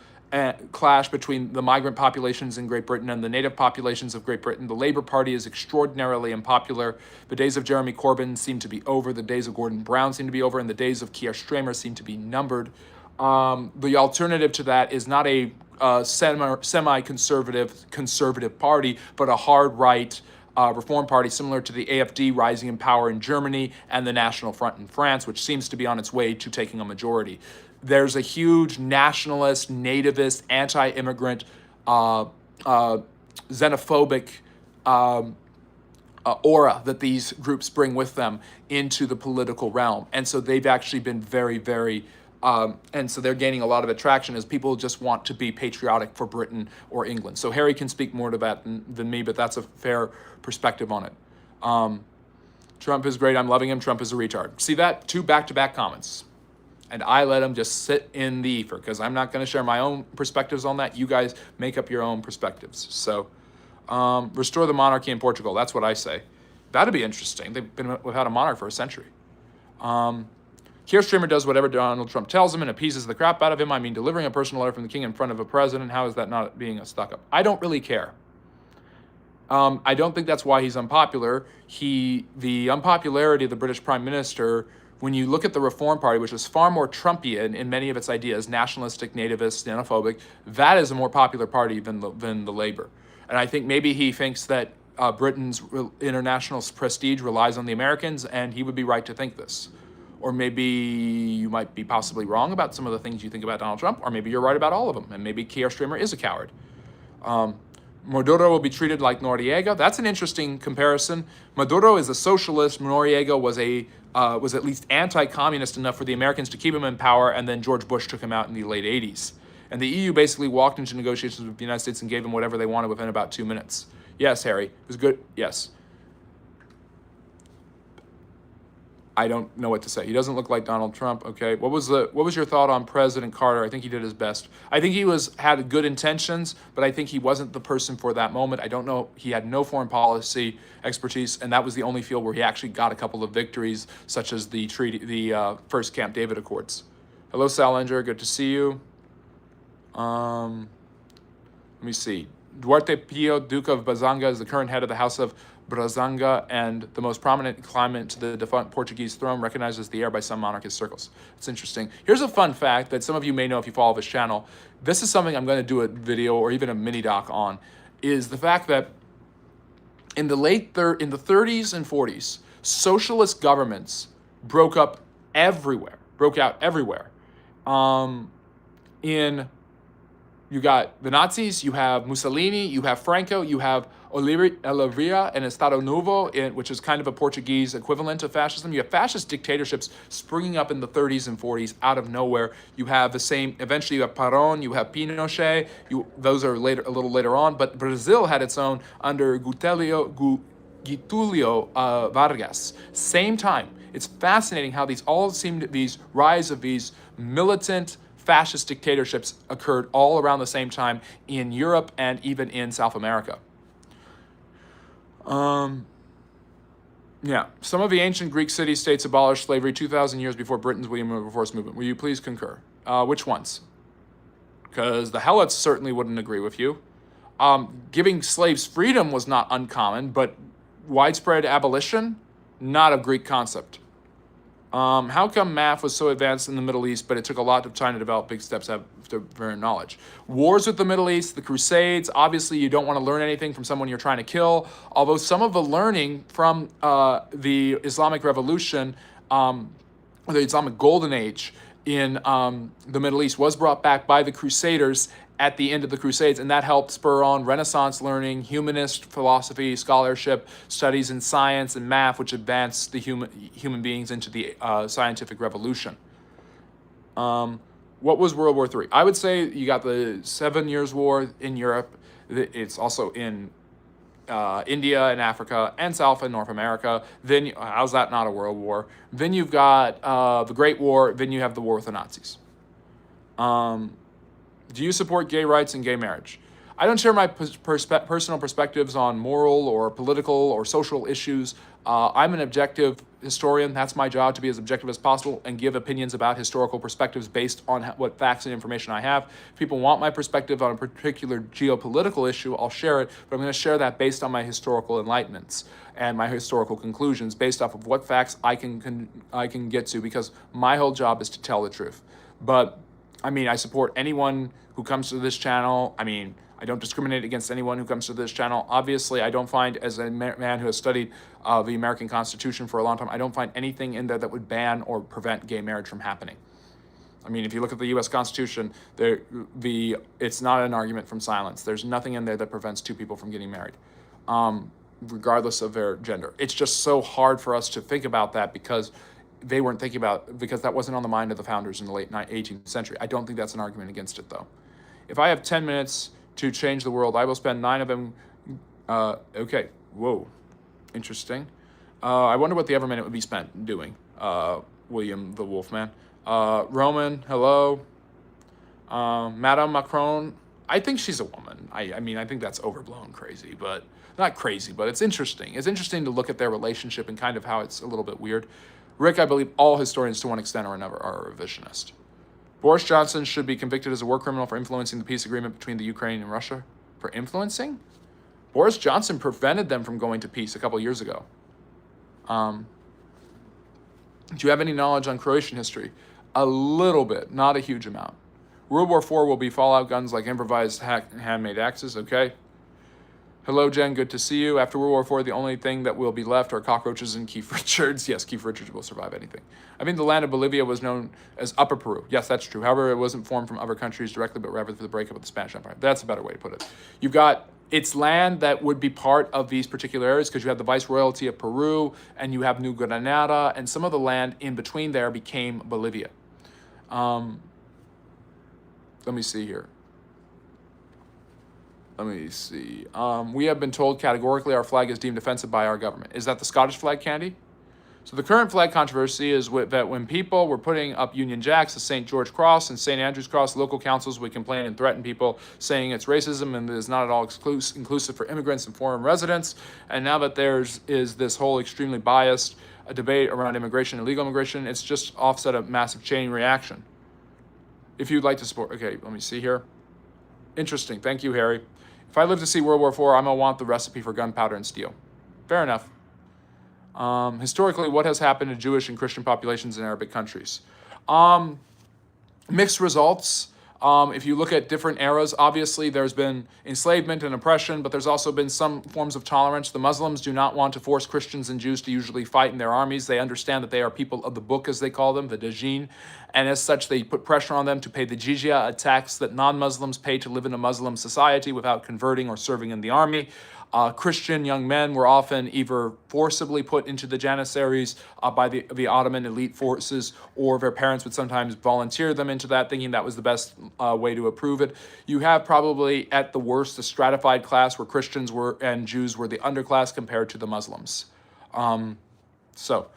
clash between the migrant populations in Great Britain and the native populations of Great Britain. The Labour Party is extraordinarily unpopular. The days of Jeremy Corbyn seem to be over. The days of Gordon Brown seem to be over, and the days of Keir Starmer seem to be numbered. The alternative to that is not a semi-conservative party, but a hard right, reform party similar to the AfD rising in power in Germany and the National Front in France, which seems to be on its way to taking a majority. There's a huge nationalist, nativist, anti-immigrant, xenophobic aura that these groups bring with them into the political realm. And so they've actually been very, very, and so they're gaining a lot of attraction as people just want to be patriotic for Britain or England. So Harry can speak more to that than me, but that's a fair perspective on it. Trump is great, I'm loving him, Trump is a retard. See that? 2 back-to-back comments. And I let him just sit in the ether because I'm not going to share my own perspectives on that. You guys make up your own perspectives. So restore the monarchy in Portugal. That's what I say. That'd be interesting. They've been without a monarch for a century. Keir Streamer does whatever Donald Trump tells him and appeases the crap out of him. I mean, delivering a personal letter from the king in front of a president, how is that not being a stuck-up? I don't really care. I don't think that's why he's unpopular. The unpopularity of the British Prime Minister, when you look at the Reform Party, which is far more Trumpian in many of its ideas, nationalistic, nativist, xenophobic, that is a more popular party than the Labour. And I think maybe he thinks that Britain's international prestige relies on the Americans, and he would be right to think this. Or maybe you might be possibly wrong about some of the things you think about Donald Trump, or maybe you're right about all of them, and maybe Keir Streamer is a coward. Maduro will be treated like Noriega. That's an interesting comparison. Maduro is a socialist. Noriega was at least anti-communist enough for the Americans to keep him in power, and then George Bush took him out in the late 80s. And the EU basically walked into negotiations with the United States and gave him whatever they wanted within about 2 minutes. Yes, Harry, it was good. Yes. I don't know what to say. He doesn't look like Donald Trump. Okay, what was your thought on President Carter? I think he did his best. I think he had good intentions, but I think he wasn't the person for that moment. I don't know. He had no foreign policy expertise, and that was the only field where he actually got a couple of victories, such as the first Camp David Accords. Hello, Salinger. Good to see you. Let me see. Duarte Pio, Duke of Bazanga, is the current head of the House of Brazanga and the most prominent claimant to the defunct Portuguese throne, recognized as the heir by some monarchist circles. It's interesting. Here's a fun fact that some of you may know if you follow this channel. This is something I'm going to do a video or even a mini doc on, is the fact that in the in the 30s and 40s, socialist governments broke out everywhere. You got the Nazis, you have Mussolini, you have Franco, you have Oliveira and Estado Novo, which is kind of a Portuguese equivalent of fascism. You have fascist dictatorships springing up in the 30s and 40s out of nowhere. You have the same, eventually you have Perón, you have Pinochet, those are a little later on, but Brazil had its own under Getulio Vargas. Same time. It's fascinating how these rise of these militant fascist dictatorships occurred all around the same time in Europe and even in South America. Yeah, some of the ancient Greek city-states abolished slavery 2,000 years before Britain's Wilberforce movement. Will you please concur? Which ones? Because the Helots certainly wouldn't agree with you. Giving slaves freedom was not uncommon, but widespread abolition, not a Greek concept. How come math was so advanced in the Middle East, but it took a lot of time to develop big steps after very knowledge? Wars with the Middle East, the Crusades, obviously you don't want to learn anything from someone you're trying to kill, although some of the learning from the Islamic Revolution, or the Islamic Golden Age in the Middle East was brought back by the Crusaders at the end of the Crusades, and that helped spur on Renaissance learning, humanist philosophy, scholarship, studies in science and math, which advanced the human beings into the scientific revolution. What was World War III? I would say you got the 7 Years' War in Europe. It's also in India and Africa and South and North America. Then, how's that not a world war? Then you've got the Great War. Then you have the war with the Nazis. Do you support gay rights and gay marriage? I don't share my personal perspectives on moral or political or social issues. I'm an objective historian. That's my job, to be as objective as possible and give opinions about historical perspectives based on what facts and information I have. If people want my perspective on a particular geopolitical issue, I'll share it, but I'm going to share that based on my historical enlightenments and my historical conclusions based off of what facts I can get to, because my whole job is to tell the truth. But I mean, I support anyone who comes to this channel. I mean, I don't discriminate against anyone who comes to this channel. Obviously, I don't find, as a man who has studied the American Constitution for a long time, I don't find anything in there that would ban or prevent gay marriage from happening. I mean, if you look at the U.S. Constitution, it's not an argument from silence. There's nothing in there that prevents two people from getting married, regardless of their gender. It's just so hard for us to think about that because they weren't thinking about, because that wasn't on the mind of the founders in the late 18th century. I don't think that's an argument against it, though. If I have 10 minutes to change the world, I will spend 9 of them. Okay, whoa, interesting. I wonder what the other minute would be spent doing. William the Wolfman. Roman, hello. Madame Macron, I think she's a woman. I mean, I think that's overblown crazy, but not crazy, but it's interesting. It's interesting to look at their relationship and kind of how it's a little bit weird. Rick, I believe all historians to one extent or another are revisionist. Boris Johnson should be convicted as a war criminal for influencing the peace agreement between the Ukraine and Russia. For influencing? Boris Johnson prevented them from going to peace a couple years ago. Do you have any knowledge on Croatian history? A little bit, not a huge amount. World War IV will be fallout guns like improvised handmade axes, okay? Hello, Jen, good to see you. After World War IV, the only thing that will be left are cockroaches and Keith Richards. Yes, Keith Richards will survive anything. I mean, the land of Bolivia was known as Upper Peru. Yes, that's true. However, it wasn't formed from other countries directly, but rather for the breakup of the Spanish Empire. That's a better way to put it. You've got it's land that would be part of these particular areas because you have the Viceroyalty of Peru and you have New Granada, and some of the land in between there became Bolivia. Let me see here. Let me see. We have been told categorically our flag is deemed offensive by our government. Is that the Scottish flag, Candy? So the current flag controversy is that when people were putting up Union Jacks, the St. George Cross and St. Andrew's Cross, local councils would complain and threaten people, saying it's racism and is not at all inclusive for immigrants and foreign residents. And now that there's this whole extremely biased debate around immigration and illegal immigration, it's just offset a massive chain reaction. If you'd like to support, okay, let me see here. Interesting, thank you, Harry. If I live to see World War IV, I'm gonna want the recipe for gunpowder and steel. Fair enough. Historically, what has happened to Jewish and Christian populations in Arabic countries? Mixed results. If you look at different eras, obviously there's been enslavement and oppression, but there's also been some forms of tolerance. The Muslims do not want to force Christians and Jews to usually fight in their armies. They understand that they are people of the book, as they call them, the Dajjin, and as such, they put pressure on them to pay the jizya, a tax that non-Muslims pay to live in a Muslim society without converting or serving in the army. Christian young men were often either forcibly put into the Janissaries by the Ottoman elite forces, or their parents would sometimes volunteer them into that, thinking that was the best way to approve it. You have probably, at the worst, a stratified class where Christians were and Jews were the underclass compared to the Muslims. So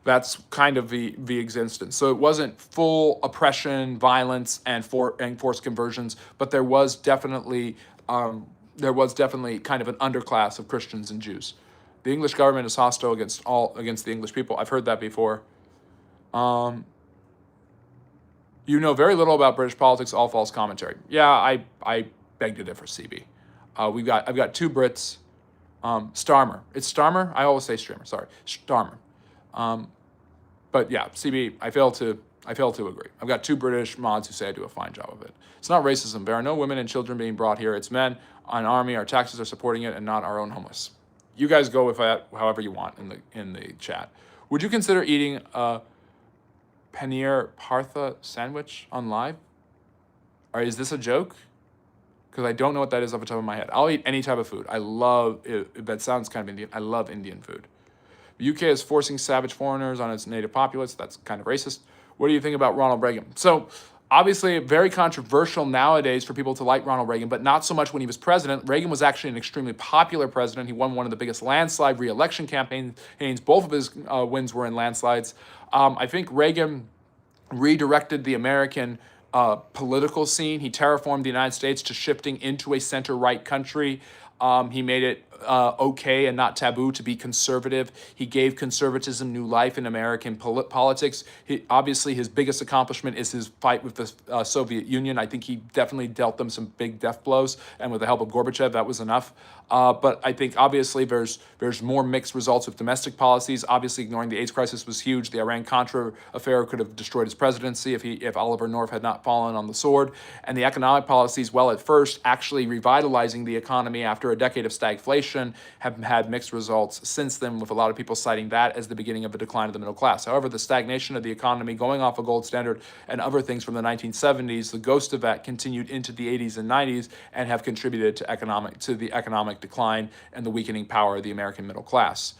that's kind of the existence. So it wasn't full oppression, violence, and forced conversions, but there was definitely kind of an underclass of Christians and Jews. The English government is hostile against the English people. I've heard that before. You know very little about British politics, all false commentary. Yeah, I beg to differ, CB. I've got two Brits. Starmer. It's Starmer? I always say Streamer, sorry. Starmer. But yeah, CB, I fail to agree. I've got two British mods who say I do a fine job of it. It's not racism. There are no women and children being brought here. It's men, an army, our taxes are supporting it, and not our own homeless. You guys go with that however you want in the chat. Would you consider eating a paneer partha sandwich on live? Or is this a joke? Because I don't know what that is off the top of my head. I'll eat any type of food. I love it. That sounds kind of Indian. I love Indian food. The UK is forcing savage foreigners on its native populace. That's kind of racist. What do you think about Ronald Reagan? So obviously very controversial nowadays for people to like Ronald Reagan, but not so much when he was president. Reagan was actually an extremely popular president. He won one of the biggest landslide re-election campaigns. Both of his wins were in landslides. I think Reagan redirected the American political scene. He terraformed the United States to shifting into a center-right country. He made it okay and not taboo to be conservative. He gave conservatism new life in American politics. Obviously, his biggest accomplishment is his fight with the Soviet Union. I think he definitely dealt them some big death blows, and with the help of Gorbachev, that was enough. But I think obviously there's more mixed results with domestic policies. Obviously, ignoring the AIDS crisis was huge. The Iran-Contra affair could have destroyed his presidency if Oliver North had not fallen on the sword. And the economic policies, well, at first, actually revitalizing the economy after a decade of stagflation, have had mixed results since then, with a lot of people citing that as the beginning of a decline of the middle class. However, the stagnation of the economy, going off a gold standard, and other things from the 1970s, the ghost of that continued into the 80s and 90s and have contributed to the economic decline and the weakening power of the American middle class.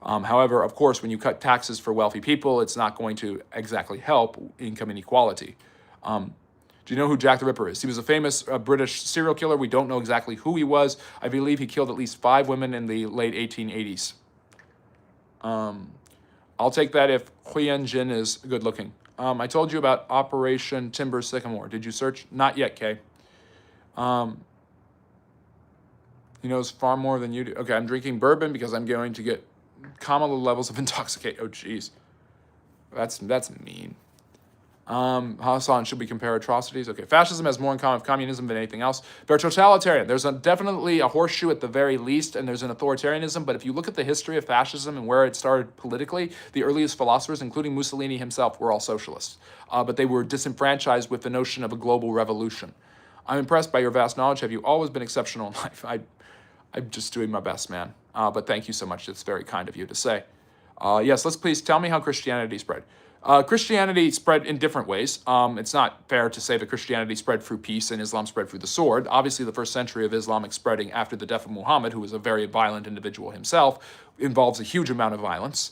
However, of course, when you cut taxes for wealthy people, it's not going to exactly help income inequality. Do you know who Jack the Ripper is? He was a famous British serial killer. We don't know exactly who he was. I believe he killed at least 5 women in the late 1880s. I'll take that if Huyen Jin is good looking. I told you about Operation Timber Sycamore. Did you search? Not yet, Kay. He knows far more than you do. Okay, I'm drinking bourbon because I'm going to get Kamala levels of intoxicate. Oh, jeez. That's mean. Hassan, should we compare atrocities? Okay, fascism has more in common with communism than anything else. They're totalitarian. There's definitely a horseshoe at the very least, and there's an authoritarianism, but if you look at the history of fascism and where it started politically, the earliest philosophers, including Mussolini himself, were all socialists. But they were disenfranchised with the notion of a global revolution. I'm impressed by your vast knowledge. Have you always been exceptional in life? I'm just doing my best, man. But thank you so much. It's very kind of you to say. Yes, let's please tell me how Christianity spread. Christianity spread in different ways. It's not fair to say that Christianity spread through peace and Islam spread through the sword. Obviously, the first century of Islamic spreading after the death of Muhammad, who was a very violent individual himself, involves a huge amount of violence.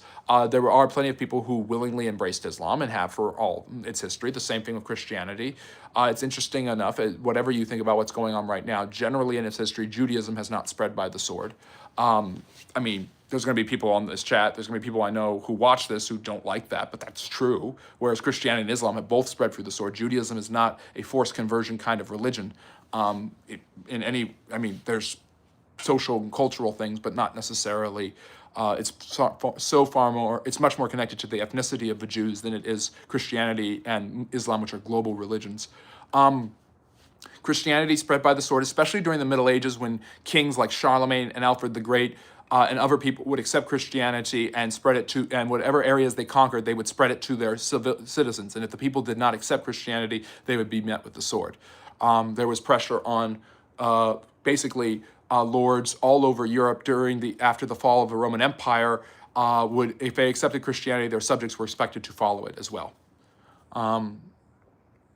There are plenty of people who willingly embraced Islam and have for all its history. The same thing with Christianity. It's interesting enough, whatever you think about what's going on right now, generally in its history, Judaism has not spread by the sword. I mean, there's going to be people on this chat, there's going to be people I know who watch this who don't like that, but that's true. Whereas Christianity and Islam have both spread through the sword. Judaism is not a forced conversion kind of religion. There's social and cultural things, but not necessarily. It's much more connected to the ethnicity of the Jews than it is Christianity and Islam, which are global religions. Christianity spread by the sword, especially during the Middle Ages when kings like Charlemagne and Alfred the Great and other people would accept Christianity and spread it to, and whatever areas they conquered, they would spread it to their citizens. And if the people did not accept Christianity, they would be met with the sword. There was pressure on lords all over Europe after the fall of the Roman Empire. If they accepted Christianity, their subjects were expected to follow it as well.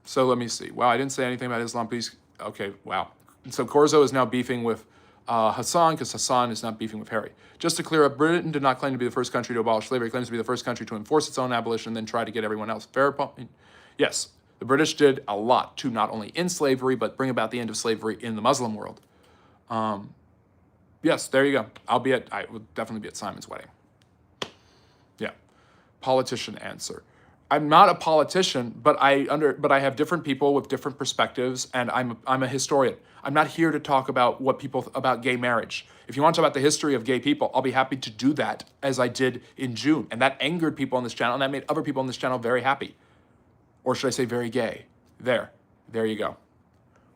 So let me see. Wow, I didn't say anything about Islam. Please. Okay, wow. So Corzo is now beefing with Hassan because Hassan is not beefing with Harry. Just to clear up, Britain did not claim to be the first country to abolish slavery. It claims to be the first country to enforce its own abolition and then try to get everyone else. Fair point? Yes, the British did a lot to not only end slavery, but bring about the end of slavery in the Muslim world. Yes, there you go. I will definitely be at Simon's wedding. Yeah. Politician answer. I'm not a politician, but I have different people with different perspectives, and I'm a historian. I'm not here to talk about about gay marriage. If you want to talk about the history of gay people, I'll be happy to do that, as I did in June, and that angered people on this channel, and that made other people on this channel very happy. Or should I say very gay? There you go.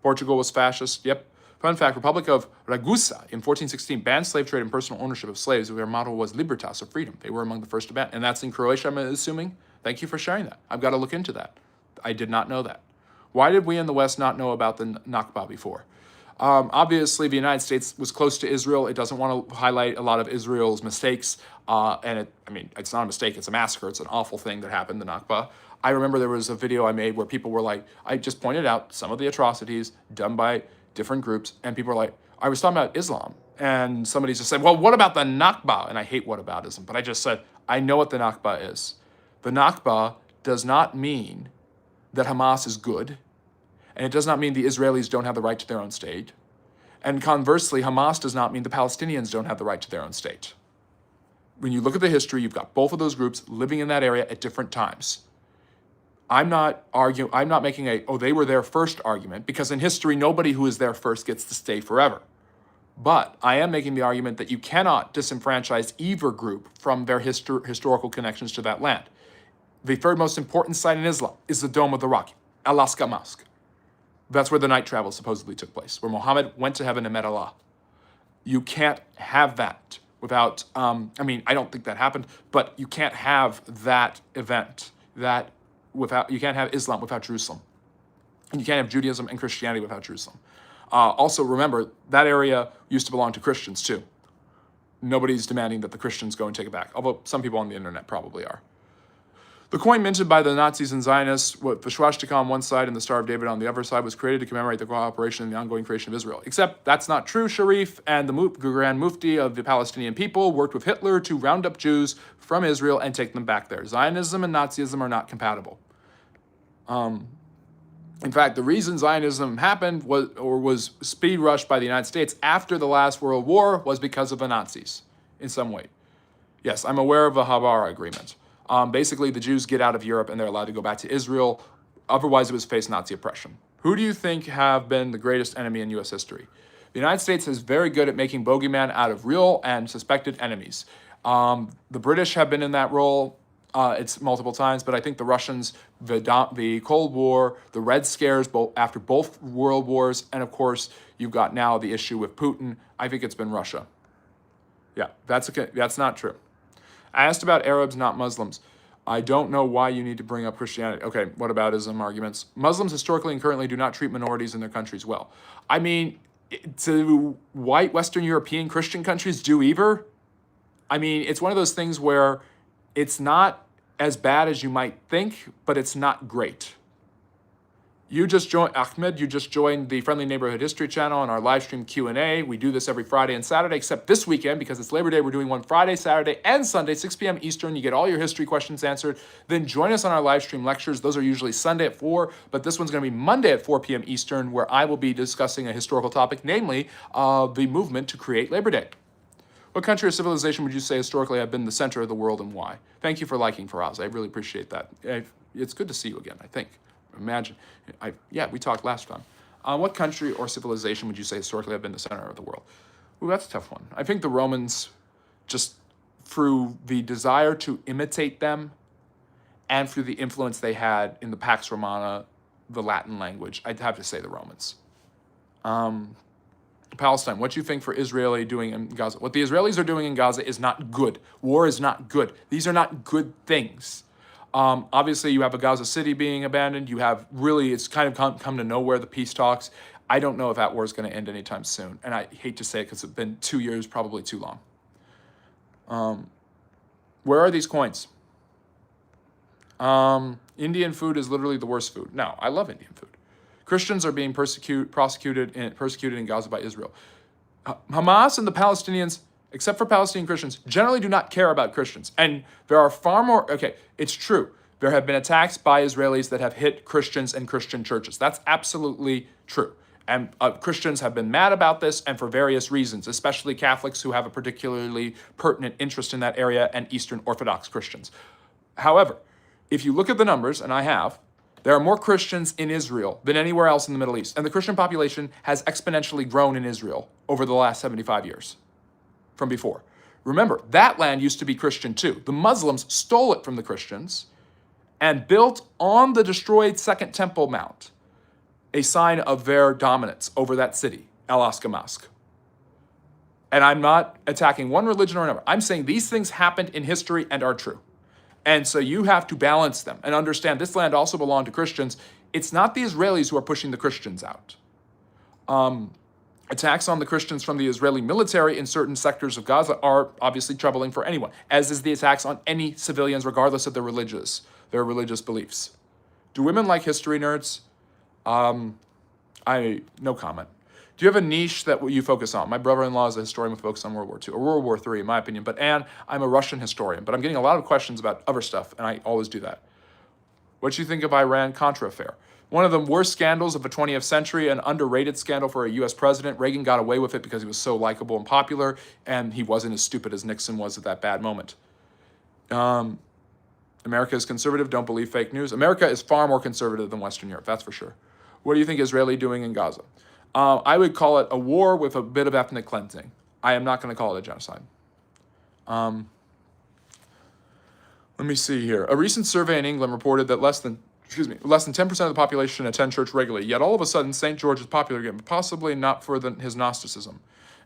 Portugal was fascist. Yep. Fun fact, Republic of Ragusa in 1416 banned slave trade and personal ownership of slaves. Their motto was libertas, or freedom. They were among the first to ban. And that's in Croatia, I'm assuming? Thank you for sharing that. I've got to look into that. I did not know that. Why did we in the West not know about the Nakba before? Obviously, the United States was close to Israel. It doesn't want to highlight a lot of Israel's mistakes. It's not a mistake. It's a massacre. It's an awful thing that happened, the Nakba. I remember there was a video I made where people were like, I just pointed out some of the atrocities done by different groups, and people were like, I was talking about Islam. And somebody just said, well, what about the Nakba? And I hate whataboutism, but I just said, I know what the Nakba is. The Nakba does not mean that Hamas is good, and it does not mean the Israelis don't have the right to their own state. And conversely, Hamas does not mean the Palestinians don't have the right to their own state. When you look at the history, you've got both of those groups living in that area at different times. I'm not making they were there first argument, because in history, nobody who is there first gets to stay forever. But I am making the argument that you cannot disenfranchise either group from their historical connections to that land. The third most important site in Islam is the Dome of the Rock, Al-Aqsa Mosque. That's where the night travel supposedly took place, where Muhammad went to heaven and met Allah. You can't have that without, I don't think that happened, but you can't have that event, you can't have Islam without Jerusalem. And you can't have Judaism and Christianity without Jerusalem. Also, remember, that area used to belong to Christians too. Nobody's demanding that the Christians go and take it back, although some people on the internet probably are. The coin minted by the Nazis and Zionists, with the swastika on one side and the Star of David on the other side, was created to commemorate the cooperation and the ongoing creation of Israel. Except that's not true, Sharif, and the Grand Mufti of the Palestinian people worked with Hitler to round up Jews from Israel and take them back there. Zionism and Nazism are not compatible. In fact, the reason Zionism happened was speed rushed by the United States after the last World War was because of the Nazis, in some way. Yes, I'm aware of the Habar Agreement. Basically, the Jews get out of Europe and they're allowed to go back to Israel. Otherwise, it was face Nazi oppression. Who do you think have been the greatest enemy in U.S. history? The United States is very good at making bogeyman out of real and suspected enemies. The British have been in that role. It's multiple times, but I think the Russians, the Cold War, the Red Scares, after both world wars, and of course, you've got now the issue with Putin. I think it's been Russia. Yeah, that's not true. I asked about Arabs, not Muslims. I don't know why you need to bring up Christianity. Okay, what about Islam arguments? Muslims historically and currently do not treat minorities in their countries well. Do white Western European Christian countries do either? It's one of those things where it's not as bad as you might think, but it's not great. You just joined, Ahmed, you just joined the Friendly Neighborhood History channel on our live stream Q&A. We do this every Friday and Saturday, except this weekend, because it's Labor Day, we're doing one Friday, Saturday, and Sunday, 6 p.m. Eastern. You get all your history questions answered. Then join us on our live stream lectures. Those are usually Sunday at 4, but this one's going to be Monday at 4 p.m. Eastern, where I will be discussing a historical topic, namely the movement to create Labor Day. What country or civilization would you say historically have been the center of the world and why? Thank you for liking Faraz. I really appreciate that. It's good to see you again, I think. Imagine. We talked last time. What country or civilization would you say historically have been the center of the world? Ooh, that's a tough one. I think the Romans, just through the desire to imitate them and through the influence they had in the Pax Romana, the Latin language, I'd have to say the Romans. Palestine, what do you think for Israeli doing in Gaza? What the Israelis are doing in Gaza is not good. War is not good. These are not good things. Obviously, you have a Gaza City being abandoned. You have it's kind of come to nowhere, the peace talks. I don't know if that war is going to end anytime soon. And I hate to say it because it's been 2 years, probably too long. Where are these coins? Indian food is literally the worst food. No, I love Indian food. Christians are being persecuted in Gaza by Israel. Hamas and the Palestinians, except for Palestinian Christians, generally do not care about Christians. And there are far more, it's true. There have been attacks by Israelis that have hit Christians and Christian churches. That's absolutely true. And Christians have been mad about this, and for various reasons, especially Catholics who have a particularly pertinent interest in that area, and Eastern Orthodox Christians. However, if you look at the numbers, and I have, there are more Christians in Israel than anywhere else in the Middle East. And the Christian population has exponentially grown in Israel over the last 75 years from before. Remember, that land used to be Christian too. The Muslims stole it from the Christians and built on the destroyed Second Temple Mount a sign of their dominance over that city, Al-Aqsa Mosque. And I'm not attacking one religion or another. I'm saying these things happened in history and are true. And so you have to balance them and understand this land also belonged to Christians. It's not the Israelis who are pushing the Christians out. Attacks on the Christians from the Israeli military in certain sectors of Gaza are obviously troubling for anyone, as is the attacks on any civilians, regardless of their religious beliefs. Do women like history nerds? No comment. Do you have a niche that you focus on? My brother-in-law is a historian with focus on World War II, or World War III, in my opinion. But Anne, I'm a Russian historian, but I'm getting a lot of questions about other stuff, and I always do that. What do you think of Iran-Contra affair? One of the worst scandals of the 20th century, an underrated scandal for a U.S. president. Reagan got away with it because he was so likable and popular, and he wasn't as stupid as Nixon was at that bad moment. America is conservative, don't believe fake news. America is far more conservative than Western Europe, that's for sure. What do you think Israeli doing in Gaza? I would call it a war with a bit of ethnic cleansing. I am not going to call it a genocide. Let me see here. A recent survey in England reported that less than 10% of the population attend church regularly. Yet all of a sudden, St. George is popular again, but possibly not for his Gnosticism.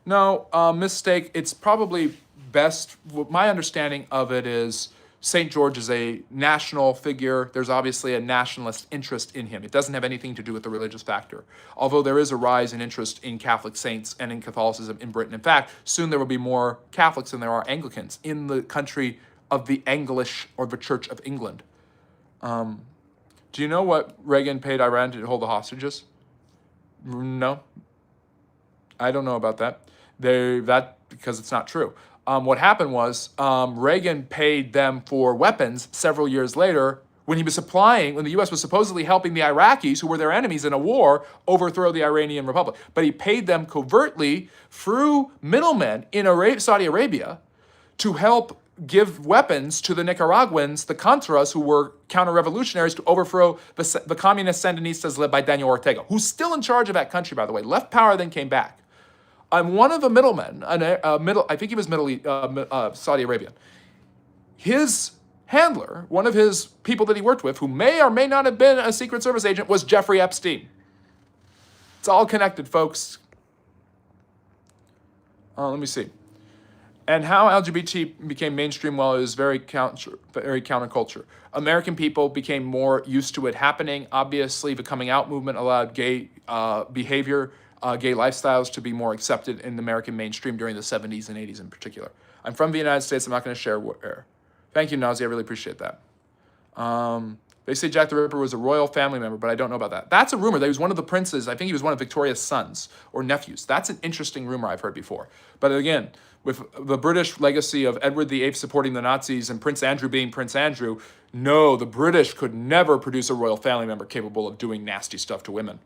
No, mistake. It's probably best. My understanding of it is St. George is a national figure. There's obviously a nationalist interest in him. It doesn't have anything to do with the religious factor. Although there is a rise in interest in Catholic saints and in Catholicism in Britain. In fact, soon there will be more Catholics than there are Anglicans in the country of the English or the Church of England. Do you know what Reagan paid Iran to hold the hostages? No. I don't know about that. Because it's not true. What happened was Reagan paid them for weapons several years later when the U.S. was supposedly helping the Iraqis, who were their enemies in a war, overthrow the Iranian Republic. But he paid them covertly through middlemen in Saudi Arabia to help give weapons to the Nicaraguans, the Contras, who were counter-revolutionaries, to overthrow the communist Sandinistas led by Daniel Ortega, who's still in charge of that country, by the way. Left power, then came back. One of the middlemen, I think he was Saudi Arabian, his handler, one of his people that he worked with, who may or may not have been a Secret Service agent, was Jeffrey Epstein. It's all connected, folks. Let me see. And how LGBT became mainstream, well, it was very counterculture. American people became more used to it happening. Obviously, the coming out movement allowed gay behavior, gay lifestyles to be more accepted in the American mainstream during the 70s and 80s in particular. I'm from the United States. I'm not going to share where. Thank you, Nazi. I really appreciate that. They say Jack the Ripper was a royal family member, but I don't know about that. That's a rumor that he was one of the princes. I think he was one of Victoria's sons or nephews. That's an interesting rumor I've heard before. But again, with the British legacy of Edward VIII supporting the Nazis and Prince Andrew being Prince Andrew, no, the British could never produce a royal family member capable of doing nasty stuff to women.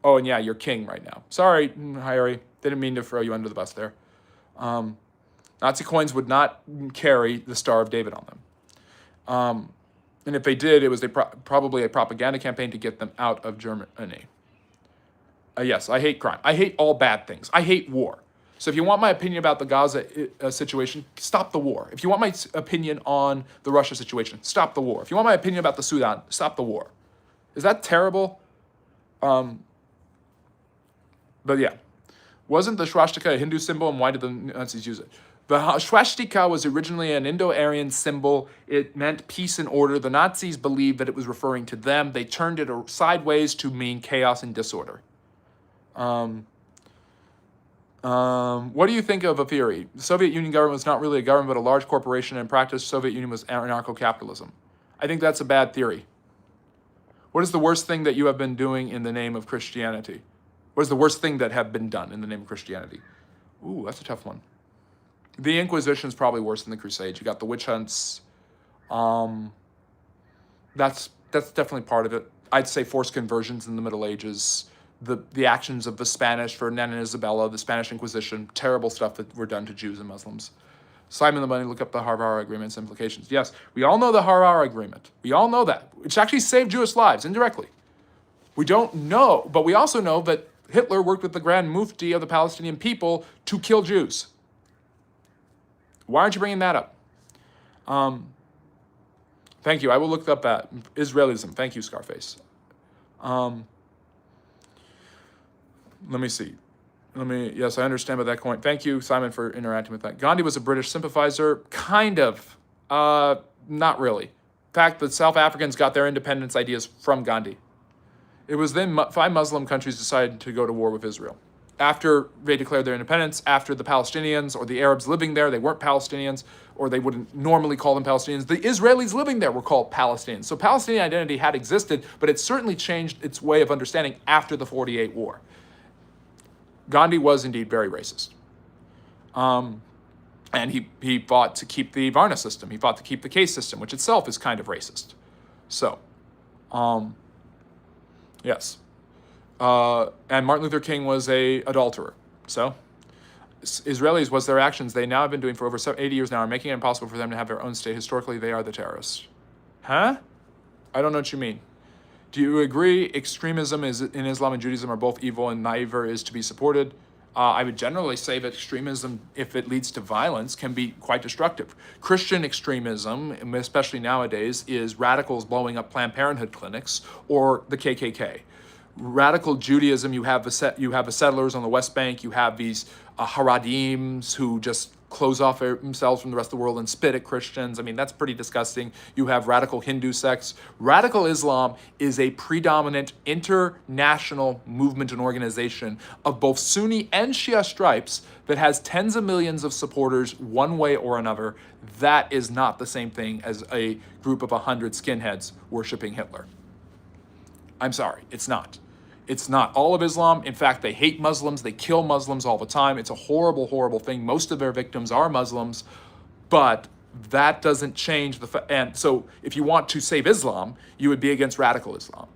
Oh, and yeah, you're king right now. Sorry, Harry. Didn't mean to throw you under the bus there. Nazi coins would not carry the Star of David on them. And if they did, it was probably a propaganda campaign to get them out of Germany. Yes, I hate crime. I hate all bad things. I hate war. So if you want my opinion about the Gaza situation, stop the war. If you want my opinion on the Russia situation, stop the war. If you want my opinion about the Sudan, stop the war. Is that terrible? But yeah. Wasn't the swastika a Hindu symbol, and why did the Nazis use it? The swastika was originally an Indo-Aryan symbol. It meant peace and order. The Nazis believed that it was referring to them. They turned it sideways to mean chaos and disorder. What do you think of a theory? The Soviet Union government was not really a government, but a large corporation, and in practice, the Soviet Union was anarcho-capitalism. I think that's a bad theory. What is the worst thing that you have been doing in the name of Christianity? What is the worst thing that have been done in the name of Christianity? Ooh, that's a tough one. The Inquisition is probably worse than the Crusades. You got the witch hunts. That's definitely part of it. I'd say forced conversions in the Middle Ages. The actions of the Spanish, Ferdinand and Isabella, the Spanish Inquisition, terrible stuff that were done to Jews and Muslims. Simon the Bunny, look up the Harvard Agreement's implications. Yes, we all know the Harvard Agreement. We all know that. It's actually saved Jewish lives indirectly. We don't know, but we also know that Hitler worked with the Grand Mufti of the Palestinian people to kill Jews. Why aren't you bringing that up? Thank you. I will look up that. Israelism. Thank you, Scarface. Let me see. Yes, I understand about that coin. Thank you, Simon, for interacting with that. Gandhi was a British sympathizer. Kind of. Not really. In fact, the South Africans got their independence ideas from Gandhi. It was then 5 Muslim countries decided to go to war with Israel. After they declared their independence, after the Palestinians or the Arabs living there, they weren't Palestinians, or they wouldn't normally call them Palestinians. The Israelis living there were called Palestinians. So Palestinian identity had existed, but it certainly changed its way of understanding after the 48 war. Gandhi was indeed very racist. And he fought to keep the Varna system. He fought to keep the caste system, which itself is kind of racist. So, yes. And Martin Luther King was a adulterer. So, Israelis was their actions they now have been doing for over 80 years now are making it impossible for them to have their own state. Historically, they are the terrorists. Huh? I don't know what you mean. Do you agree extremism is in Islam and Judaism are both evil and neither is to be supported? I would generally say that extremism, if it leads to violence, can be quite destructive. Christian extremism, especially nowadays, is radicals blowing up Planned Parenthood clinics or the KKK. Radical Judaism, you have the settlers on the West Bank, you have these Haredims who just close off themselves from the rest of the world and spit at Christians. I mean, that's pretty disgusting. You have radical Hindu sects. Radical Islam is a predominant international movement and organization of both Sunni and Shia stripes that has tens of millions of supporters one way or another. That is not the same thing as a group of 100 skinheads worshiping Hitler. I'm sorry, it's not. It's not all of Islam. In fact, they hate Muslims. They kill Muslims all the time. It's a horrible, horrible thing. Most of their victims are Muslims, but that doesn't change and so if you want to save Islam, you would be against radical Islam.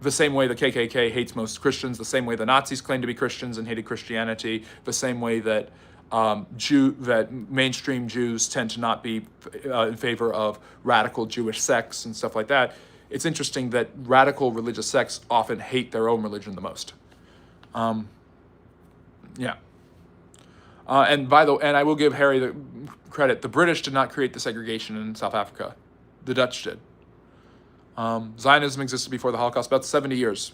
The same way the KKK hates most Christians, the same way the Nazis claimed to be Christians and hated Christianity, the same way that that mainstream Jews tend to not be in favor of radical Jewish sects and stuff like that. It's interesting that radical religious sects often hate their own religion the most. Yeah. And I will give Harry the credit. The British did not create the segregation in South Africa. The Dutch did. Zionism existed before the Holocaust, about 70 years.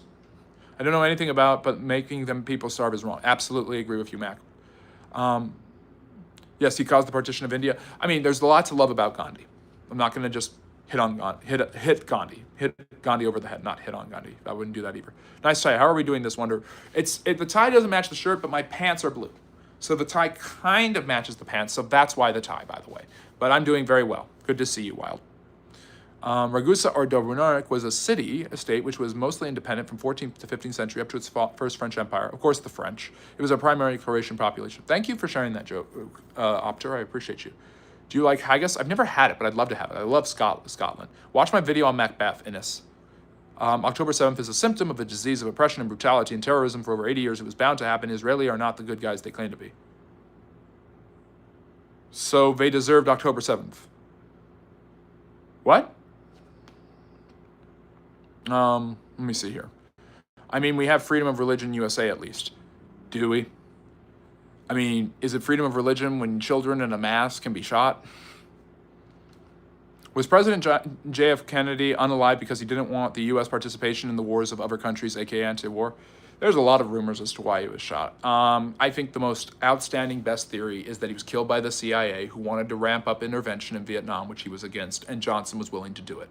I don't know anything about, but making them people starve is wrong. Absolutely agree with you, Mac. Yes, he caused the partition of India. I mean, there's a lot to love about Gandhi. I'm not going to just hit Gandhi. Hit Gandhi over the head, not hit on Gandhi. I wouldn't do that either. Nice tie. How are we doing this, Wonder? The tie doesn't match the shirt, but my pants are blue. So the tie kind of matches the pants, so that's why the tie, by the way. But I'm doing very well. Good to see you, Wild. Ragusa or Darwinism was a state which was mostly independent from 14th to 15th century up to its first French Empire. Of course, the French. It was a primary Croatian population. Thank you for sharing that joke, Opter. I appreciate you. Do you like haggis? I've never had it, but I'd love to have it. I love Scotland. Watch my video on Macbeth, Innes. October 7th is a symptom of a disease of oppression and brutality and terrorism for over 80 years. It was bound to happen. Israeli are not the good guys they claim to be. So they deserved October 7th. What? Let me see here. I mean, we have freedom of religion in USA at least. Do we? I mean, is it freedom of religion when children in a mass can be shot? Was President J.F. Kennedy unalive because he didn't want the U.S. participation in the wars of other countries, aka anti-war? There's a lot of rumors as to why he was shot. I think the most outstanding best theory is that he was killed by the CIA, who wanted to ramp up intervention in Vietnam, which he was against, and Johnson was willing to do it.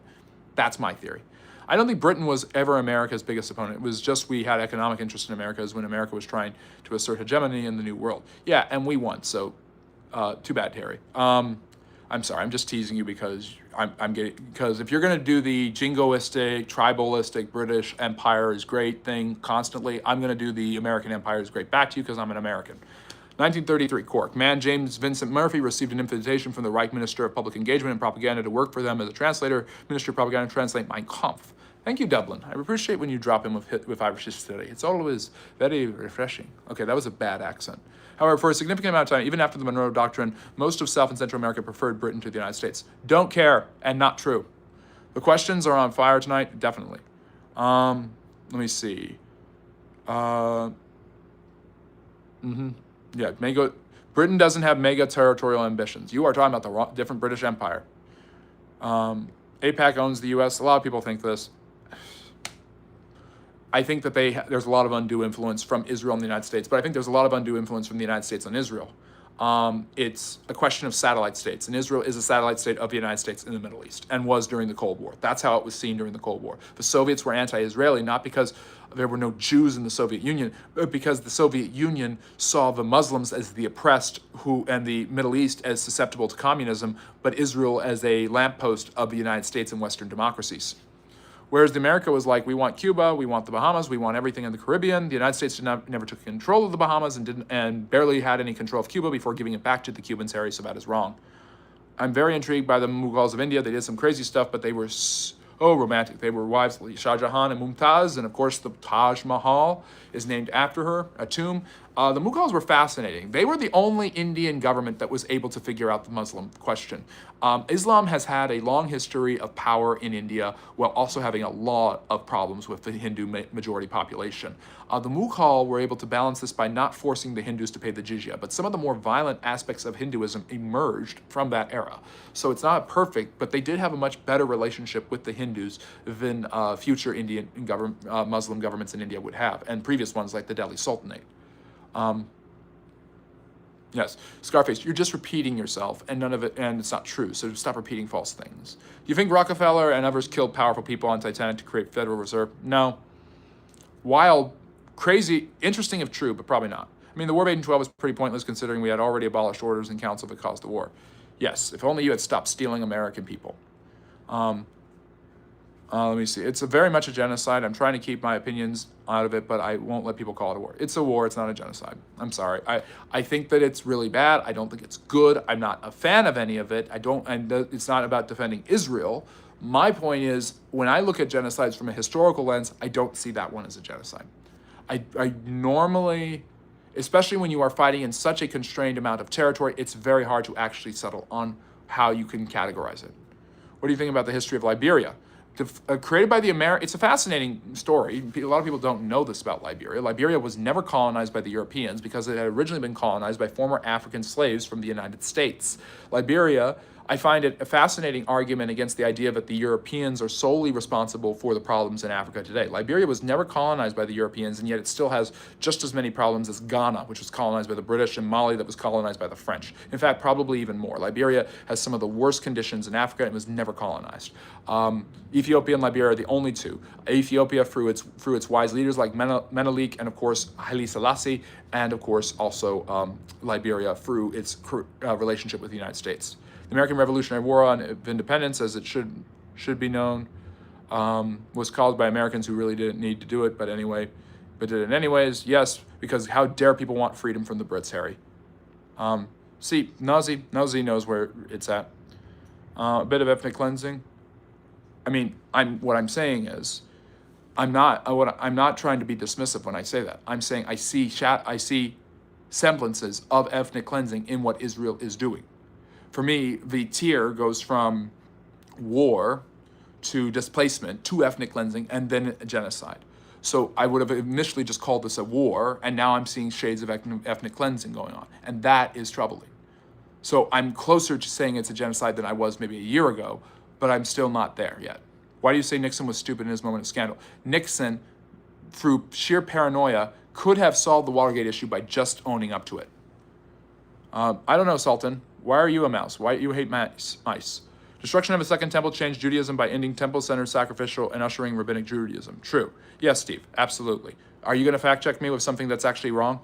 That's my theory. I don't think Britain was ever America's biggest opponent. It was just we had economic interest in America as when America was trying to assert hegemony in the New World. Yeah, and we won, so too bad, Harry. I'm sorry, I'm just teasing you because because if you're going to do the jingoistic, tribalistic British Empire is great thing constantly, I'm going to do the American Empire is great back to you because I'm an American. 1933, Cork. Man James Vincent Murphy received an invitation from the Reich Minister of Public Engagement and Propaganda to work for them as a translator. Minister of Propaganda to translate Mein Kampf. Thank you, Dublin. I appreciate when you drop in with Irish history. It's always very refreshing. Okay, that was a bad accent. However, for a significant amount of time, even after the Monroe Doctrine, most of South and Central America preferred Britain to the United States. Don't care, and not true. The questions are on fire tonight, definitely. Let me see. Yeah, Britain doesn't have mega territorial ambitions. You are talking about the different British Empire. AIPAC owns the U.S. A lot of people think this. I think that there's a lot of undue influence from Israel and the United States, but I think there's a lot of undue influence from the United States on Israel. It's a question of satellite states, and Israel is a satellite state of the United States in the Middle East, and was during the Cold War. That's how it was seen during the Cold War. The Soviets were anti-Israeli, not because there were no Jews in the Soviet Union, but because the Soviet Union saw the Muslims as the oppressed and the Middle East as susceptible to communism, but Israel as a lamppost of the United States and Western democracies. Whereas the America was like, we want Cuba, we want the Bahamas, we want everything in the Caribbean. The United States never took control of the Bahamas and barely had any control of Cuba before giving it back to the Cubans. Harry, so that is wrong. I'm very intrigued by the Mughals of India. They did some crazy stuff, but they were so romantic. They were wives Shah Jahan and Mumtaz, and of course the Taj Mahal is named after her, a tomb. The Mughals were fascinating. They were the only Indian government that was able to figure out the Muslim question. Islam has had a long history of power in India while also having a lot of problems with the Hindu majority population. The Mughal were able to balance this by not forcing the Hindus to pay the jizya, but some of the more violent aspects of Hinduism emerged from that era. So it's not perfect, but they did have a much better relationship with the Hindus than future Indian Muslim governments in India would have, and previous ones like the Delhi Sultanate. Yes, Scarface, you're just repeating yourself, and none of it, and it's not true, so stop repeating false things. Do you think Rockefeller and others killed powerful people on Titanic to create Federal Reserve? No. Wild, crazy, interesting if true, but probably not. I mean, the War of 1812 was pretty pointless considering we had already abolished orders and council that caused the war. Yes, if only you had stopped stealing American people. Let me see. It's very much a genocide. I'm trying to keep my opinions out of it, but I won't let people call it a war. It's a war. It's not a genocide. I'm sorry. I think that it's really bad. I don't think it's good. I'm not a fan of any of it. It's not about defending Israel. My point is, when I look at genocides from a historical lens, I don't see that one as a genocide. I normally, especially when you are fighting in such a constrained amount of territory, it's very hard to actually settle on how you can categorize it. What do you think about the history of Liberia? Created by the it's a fascinating story. A lot of people don't know this about Liberia. Liberia was never colonized by the Europeans because it had originally been colonized by former African slaves from the United States. Liberia, I find it a fascinating argument against the idea that the Europeans are solely responsible for the problems in Africa today. Liberia was never colonized by the Europeans, and yet it still has just as many problems as Ghana, which was colonized by the British, and Mali, that was colonized by the French. In fact, probably even more. Liberia has some of the worst conditions in Africa and was never colonized. Ethiopia and Liberia are the only two. Ethiopia through its wise leaders like Menelik and, of course, Haile Selassie, and, of course, also Liberia through its relationship with the United States. The American Revolutionary War of Independence, as it should be known, was caused by Americans who really didn't need to do it, but did it anyways. Yes, because how dare people want freedom from the Brits, Harry? See, Nazi knows where it's at. A bit of ethnic cleansing. I mean, what I'm saying is, I'm not trying to be dismissive when I say that. I'm saying I see semblances of ethnic cleansing in what Israel is doing. For me, the tier goes from war to displacement to ethnic cleansing and then genocide. So I would have initially just called this a war, and now I'm seeing shades of ethnic cleansing going on, and that is troubling. So I'm closer to saying it's a genocide than I was maybe a year ago, but I'm still not there yet. Why do you say Nixon was stupid in his moment of scandal? Nixon, through sheer paranoia, could have solved the Watergate issue by just owning up to it. I don't know, Sultan. Why are you a mouse? Why do you hate mice? Destruction of a second temple changed Judaism by ending temple-centered sacrificial and ushering rabbinic Judaism. True. Yes, Steve, absolutely. Are you going to fact-check me with something that's actually wrong?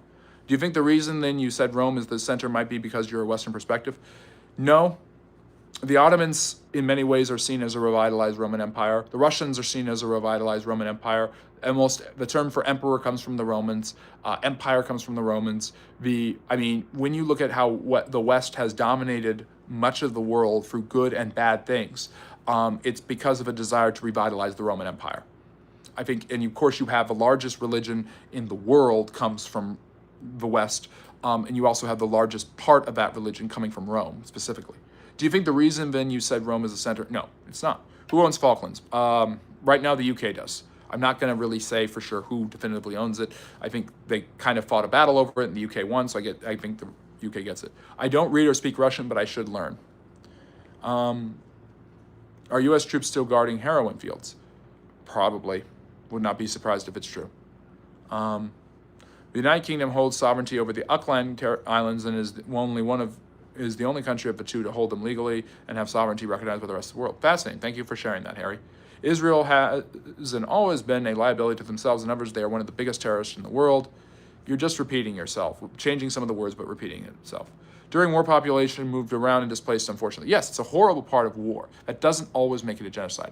Do you think the reason then you said Rome is the center might be because you're a Western perspective? No. The Ottomans, in many ways, are seen as a revitalized Roman Empire. The Russians are seen as a revitalized Roman Empire. The term for emperor comes from the Romans. Empire comes from the Romans. When you look at how the West has dominated much of the world through good and bad things, it's because of a desire to revitalize the Roman Empire. I think, and of course, you have the largest religion in the world comes from the West, and you also have the largest part of that religion coming from Rome, specifically. Do you think the reason then you said Rome is the center? No, it's not. Who owns Falklands? Right now, the UK does. I'm not going to really say for sure who definitively owns it. I think they kind of fought a battle over it, and the UK won, so I think the UK gets it. I don't read or speak Russian, but I should learn. Are U.S. troops still guarding heroin fields? Probably. Would not be surprised if it's true. The United Kingdom holds sovereignty over the Auckland Islands and is the only country of the two to hold them legally and have sovereignty recognized by the rest of the world. Fascinating. Thank you for sharing that, Harry. Israel has and always been a liability to themselves and others. They are one of the biggest terrorists in the world. You're just repeating yourself, changing some of the words, but repeating itself. During war, population moved around and displaced, unfortunately. Yes, it's a horrible part of war. That doesn't always make it a genocide.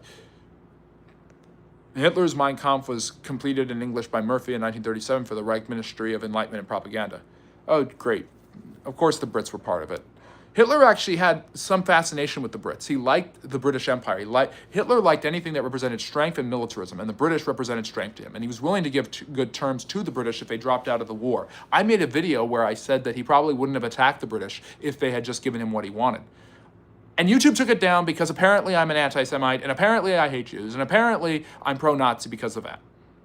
Hitler's Mein Kampf was completed in English by Murphy in 1937 for the Reich Ministry of Enlightenment and Propaganda. Oh, great. Of course the Brits were part of it. Hitler actually had some fascination with the Brits. He liked the British Empire. Hitler liked anything that represented strength and militarism, and the British represented strength to him. And he was willing to give good terms to the British if they dropped out of the war. I made a video where I said that he probably wouldn't have attacked the British if they had just given him what he wanted. And YouTube took it down because apparently I'm an anti-Semite, and apparently I hate Jews, and apparently I'm pro-Nazi because of that.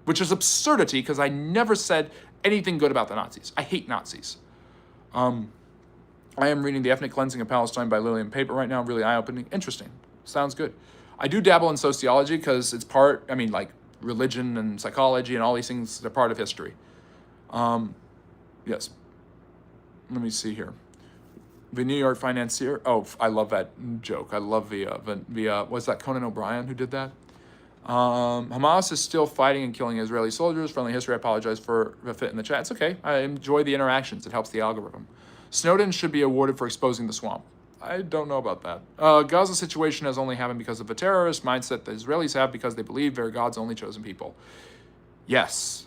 Which is absurdity, because I never said anything good about the Nazis. I hate Nazis. I am reading The Ethnic Cleansing of Palestine by Lillian Paper right now. Really eye-opening. Interesting. Sounds good. I do dabble in sociology because it's part, like religion and psychology and all these things, they're part of history. Yes. Let me see here. The New York financier. Oh, I love that joke. I love was that Conan O'Brien who did that? Hamas is still fighting and killing Israeli soldiers. Friendly history. I apologize for the fit in the chat. It's okay. I enjoy the interactions. It helps the algorithm. Snowden should be awarded for exposing the swamp. I don't know about that. Gaza situation has only happened because of a terrorist mindset the Israelis have because they believe they're God's only chosen people. Yes.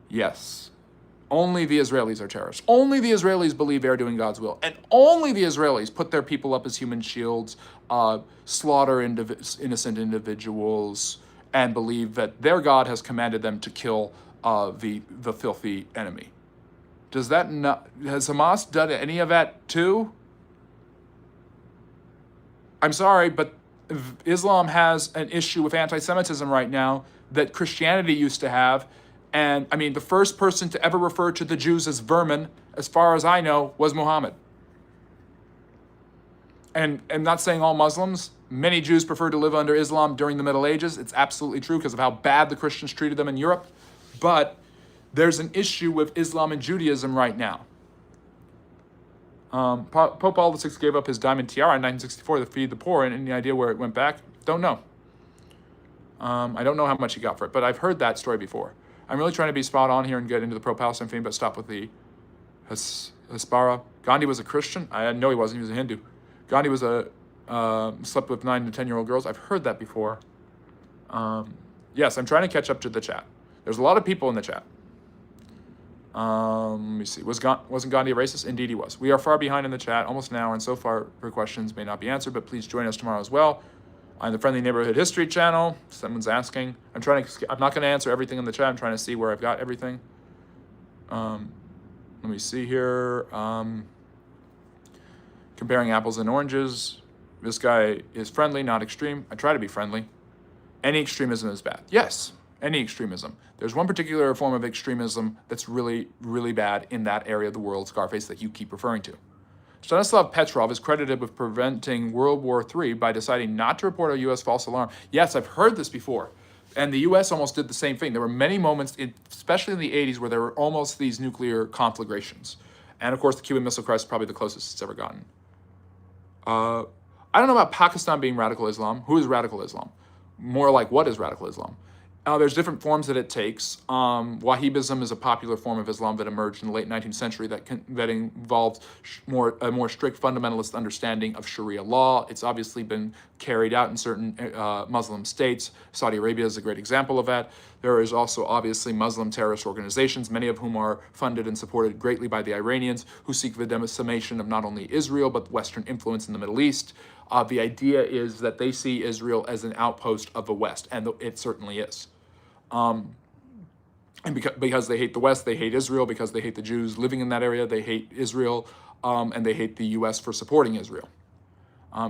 Yes. Only the Israelis are terrorists. Only the Israelis believe they're doing God's will. And only the Israelis put their people up as human shields, slaughter innocent individuals, and believe that their God has commanded them to kill the filthy enemy. Has Hamas done any of that too? I'm sorry, but Islam has an issue with anti-Semitism right now that Christianity used to have. And the first person to ever refer to the Jews as vermin, as far as I know, was Muhammad. And I'm not saying all Muslims. Many Jews preferred to live under Islam during the Middle Ages. It's absolutely true because of how bad the Christians treated them in Europe. But there's an issue with Islam and Judaism right now. Pope Paul VI gave up his diamond tiara in 1964 to feed the poor, and any idea where it went back? Don't know. I don't know how much he got for it, but I've heard that story before. I'm really trying to be spot on here and get into the pro-Palestine theme, but stop with the Hespera. Gandhi was a Christian? I know he wasn't. He was a Hindu. Gandhi was slept with 9 to 10-year-old girls. I've heard that before. Yes, I'm trying to catch up to the chat. There's a lot of people in the chat. Let me see. Wasn't Gandhi a racist? Indeed he was. We are far behind in the chat, almost an hour, and so far your questions may not be answered, but please join us tomorrow as well. On the Friendly Neighborhood History channel, someone's asking. I'm not going to answer everything in the chat. I'm trying to see where I've got everything. Let me see here. Comparing apples and oranges. This guy is friendly, not extreme. I try to be friendly. Any extremism is bad. Yes, any extremism. There's one particular form of extremism that's really, really bad in that area of the world, Scarface, that you keep referring to. Stanislav Petrov is credited with preventing World War III by deciding not to report a U.S. false alarm. Yes, I've heard this before. And the U.S. almost did the same thing. There were many moments, especially in the 80s, where there were almost these nuclear conflagrations. And of course, the Cuban Missile Crisis is probably the closest it's ever gotten. I don't know about Pakistan being radical Islam. Who is radical Islam? More like, what is radical Islam? There's different forms that it takes. Wahhabism is a popular form of Islam that emerged in the late 19th century that involved a more strict fundamentalist understanding of Sharia law. It's obviously been carried out in certain Muslim states. Saudi Arabia is a great example of that. There is also obviously Muslim terrorist organizations, many of whom are funded and supported greatly by the Iranians, who seek the decimation of not only Israel, but Western influence in the Middle East. The idea is that they see Israel as an outpost of the West, and it certainly is. And because they hate the West, they hate Israel. Because they hate the Jews living in that area, they hate Israel, and they hate the U.S. for supporting Israel.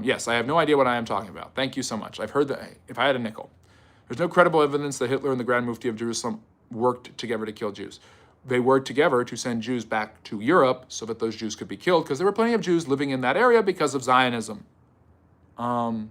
Yes, I have no idea what I am talking about. Thank you so much. I've heard that if I had a nickel. There's no credible evidence that Hitler and the Grand Mufti of Jerusalem worked together to kill Jews. They worked together to send Jews back to Europe so that those Jews could be killed, because there were plenty of Jews living in that area because of Zionism. Tell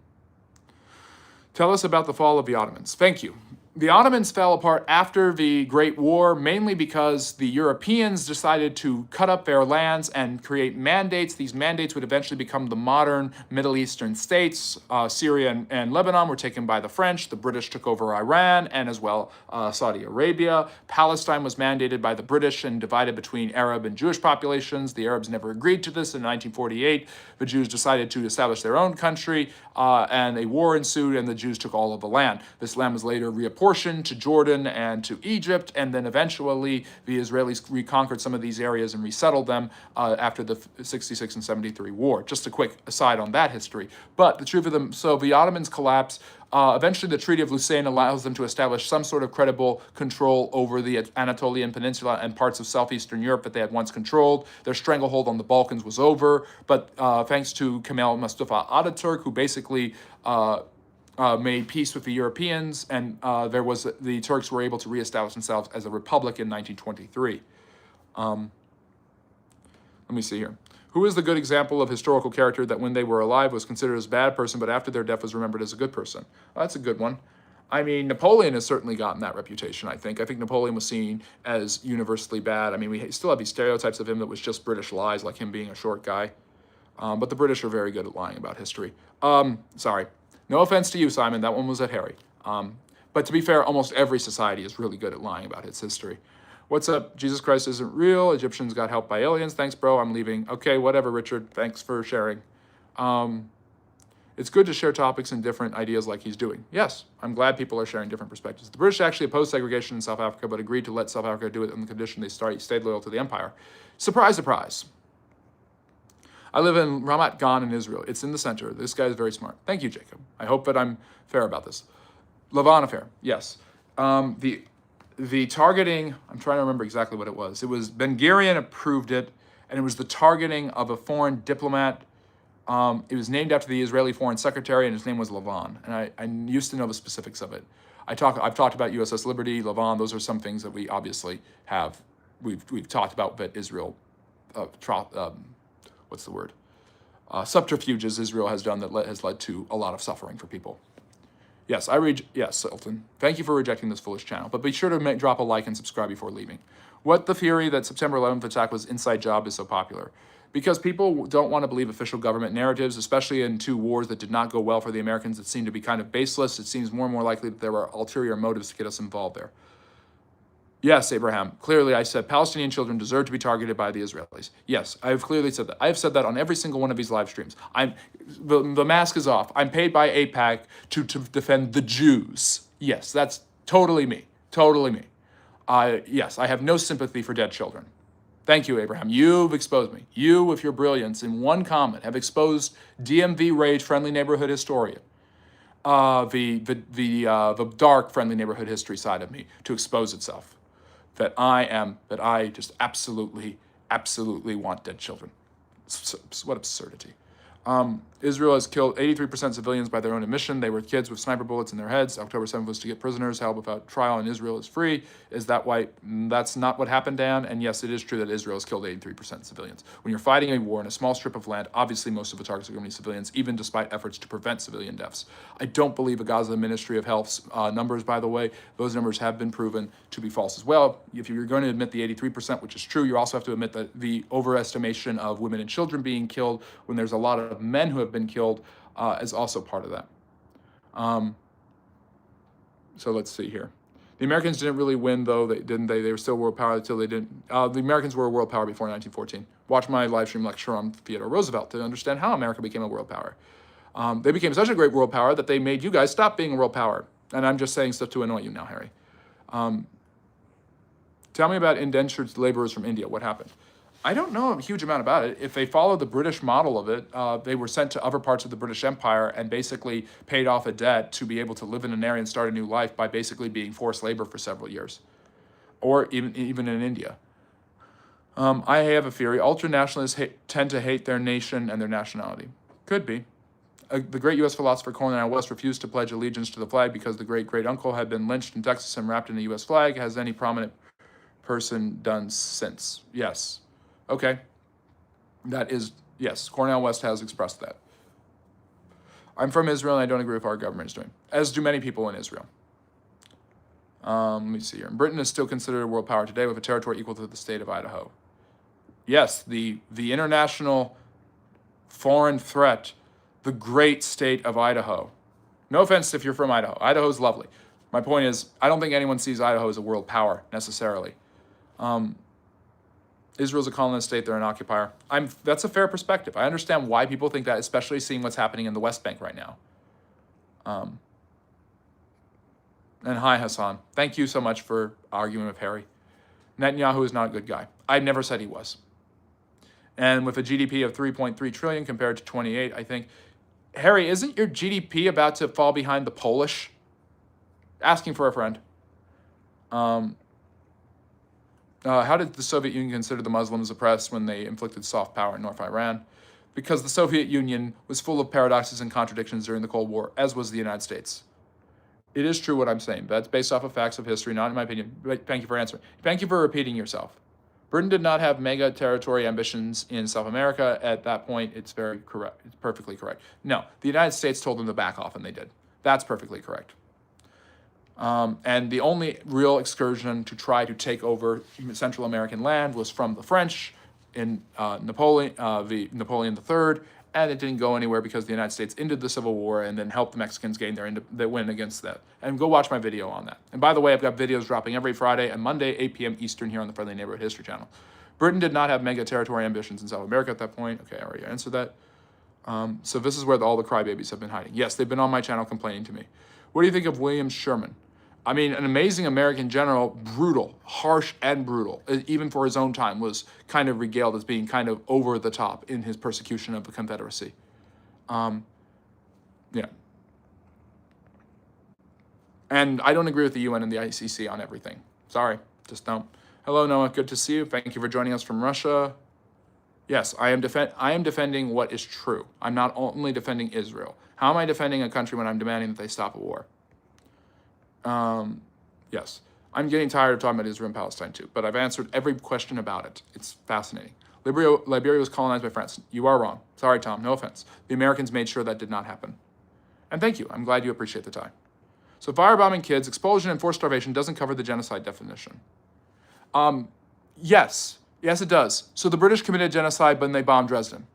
us about the fall of the Ottomans. Thank you. The Ottomans fell apart after the Great War, mainly because the Europeans decided to cut up their lands and create mandates. These mandates would eventually become the modern Middle Eastern states. Syria and Lebanon were taken by the French. The British took over Iran and as well Saudi Arabia. Palestine was mandated by the British and divided between Arab and Jewish populations. The Arabs never agreed to this. In 1948, the Jews decided to establish their own country, and a war ensued, and the Jews took all of the land. This land was later reapportioned portion to Jordan and to Egypt, and then eventually the Israelis reconquered some of these areas and resettled them after the 66 and 73 war. Just a quick aside on that history. But the truth of them, so the Ottomans collapse. Eventually, the Treaty of Lausanne allows them to establish some sort of credible control over the Anatolian Peninsula and parts of southeastern Europe that they had once controlled. Their stranglehold on the Balkans was over, but thanks to Kemal Mustafa Ataturk, who basically made peace with the Europeans, and the Turks were able to reestablish themselves as a republic in 1923. Let me see here. Who is the good example of historical character that when they were alive was considered as a bad person, but after their death was remembered as a good person? Well, that's a good one. I mean, Napoleon has certainly gotten that reputation, I think. I think Napoleon was seen as universally bad. I mean, we still have these stereotypes of him that was just British lies, like him being a short guy. But the British are very good at lying about history. Sorry. No offense to you, Simon. That one was at Harry. But to be fair, almost every society is really good at lying about its history. What's up? Jesus Christ isn't real. Egyptians got helped by aliens. Thanks, bro. I'm leaving. Okay, whatever, Richard. Thanks for sharing. It's good to share topics and different ideas like he's doing. Yes, I'm glad people are sharing different perspectives. The British actually opposed segregation in South Africa, but agreed to let South Africa do it on the condition they stayed loyal to the empire. Surprise, surprise. I live in Ramat Gan in Israel. It's in the center. This guy is very smart. Thank you, Jacob. I hope that I'm fair about this. Lavon affair. Yes. The targeting, I'm trying to remember exactly what it was. It was Ben Gurion approved it, and it was the targeting of a foreign diplomat. It was named after the Israeli foreign secretary, and his name was Lavon. And I used to know the specifics of it. I've talked about USS Liberty, Lavon. Those are some things that we obviously have. We've talked about that Israel, what's the word? Subterfuges Israel has done that has led to a lot of suffering for people. Yes, yes, Sultan. Thank you for rejecting this foolish channel, but be sure to drop a like and subscribe before leaving. What the theory that September 11th attack was inside job is so popular? Because people don't want to believe official government narratives, especially in two wars that did not go well for the Americans that seem to be kind of baseless. It seems more and more likely that there were ulterior motives to get us involved there. Yes, Abraham. Clearly, I said Palestinian children deserve to be targeted by the Israelis. Yes, I have clearly said that. I have said that on every single one of these live streams. The mask is off. I'm paid by AIPAC to defend the Jews. Yes, that's totally me. Totally me. Yes, I have no sympathy for dead children. Thank you, Abraham. You've exposed me. You, with your brilliance, in one comment, have exposed DMV Rage, friendly neighborhood historian. The dark, friendly neighborhood history side of me to expose itself. That I just absolutely want dead children. What absurdity. Israel has killed 83% civilians by their own admission. They were kids with sniper bullets in their heads. October 7th was to get prisoners held without trial, and Israel is free. Is that why? That's not what happened, Dan. And yes, it is true that Israel has killed 83% civilians. When you're fighting a war in a small strip of land, obviously most of the targets are going to be civilians, even despite efforts to prevent civilian deaths. I don't believe the Gaza Ministry of Health's numbers, by the way. Those numbers have been proven to be false as well. If you're going to admit the 83%, which is true, you also have to admit that the overestimation of women and children being killed when there's a lot of men who have been killed is also part of that. So let's see here. The Americans didn't really win, though, didn't they? They were still world power until they didn't. The Americans were a world power before 1914. Watch my live stream lecture on Theodore Roosevelt to understand how America became a world power. They became such a great world power that they made you guys stop being a world power. And I'm just saying stuff to annoy you now, Harry. Tell me about indentured laborers from India. What happened? I don't know a huge amount about it. If they followed the British model of it, they were sent to other parts of the British Empire and basically paid off a debt to be able to live in an area and start a new life by basically being forced labor for several years, or even in India. I have a theory. Ultra-nationalists tend to hate their nation and their nationality. Could be. The great U.S. philosopher Cornel West refused to pledge allegiance to the flag because the great-great-uncle had been lynched in Texas and wrapped in the U.S. flag. Has any prominent person done since? Yes. Okay. That is, yes, Cornel West has expressed that. I'm from Israel and I don't agree with what our government is doing, as do many people in Israel. Let me see here. Britain is still considered a world power today with a territory equal to the state of Idaho. Yes, the international foreign threat, the great state of Idaho. No offense if you're from Idaho. Idaho's lovely. My point is, I don't think anyone sees Idaho as a world power necessarily. Israel's a colonist state, they're an occupier. That's a fair perspective. I understand why people think that, especially seeing what's happening in the West Bank right now. And hi, Hassan. Thank you so much for arguing with Harry. Netanyahu is not a good guy. I never said he was. And with a GDP of 3.3 trillion compared to 28, I think, Harry, isn't your GDP about to fall behind the Polish? Asking for a friend. How did the Soviet Union consider the Muslims oppressed when they inflicted soft power in North Iran? Because the Soviet Union was full of paradoxes and contradictions during the Cold War, as was the United States. It is true what I'm saying. That's based off of facts of history, not in my opinion. But thank you for answering. Thank you for repeating yourself. Britain did not have mega territory ambitions in South America at that point. It's very correct. It's perfectly correct. No, the United States told them to back off, and they did. That's perfectly correct. And the only real excursion to try to take over Central American land was from the French in Napoleon III, and it didn't go anywhere because the United States ended the Civil War and then helped the Mexicans gain their win against that. And go watch my video on that. And by the way, I've got videos dropping every Friday and Monday, 8 p.m. Eastern here on the Friendly Neighborhood History channel. Britain did not have mega territory ambitions in South America at that point. Okay, I already answered that. So this is where all the crybabies have been hiding. Yes, they've been on my channel complaining to me. What do you think of William Sherman? I mean, an amazing American general, brutal, harsh and brutal, even for his own time, was kind of regaled as being kind of over the top in his persecution of the Confederacy. Yeah. And I don't agree with the UN and the ICC on everything. Sorry, just don't. Hello, Noah, good to see you. Thank you for joining us from Russia. Yes, I am defending what is true. I'm not only defending Israel. How am I defending a country when I'm demanding that they stop a war? Yes, I'm getting tired of talking about Israel and Palestine too, but I've answered every question about it. It's fascinating. Liberia was colonized by France. You are wrong. Sorry, Tom, no offense. The Americans made sure that did not happen. And thank you. I'm glad you appreciate the time. So firebombing kids, expulsion, and forced starvation doesn't cover the genocide definition. Yes, it does. So the British committed genocide when they bombed Dresden.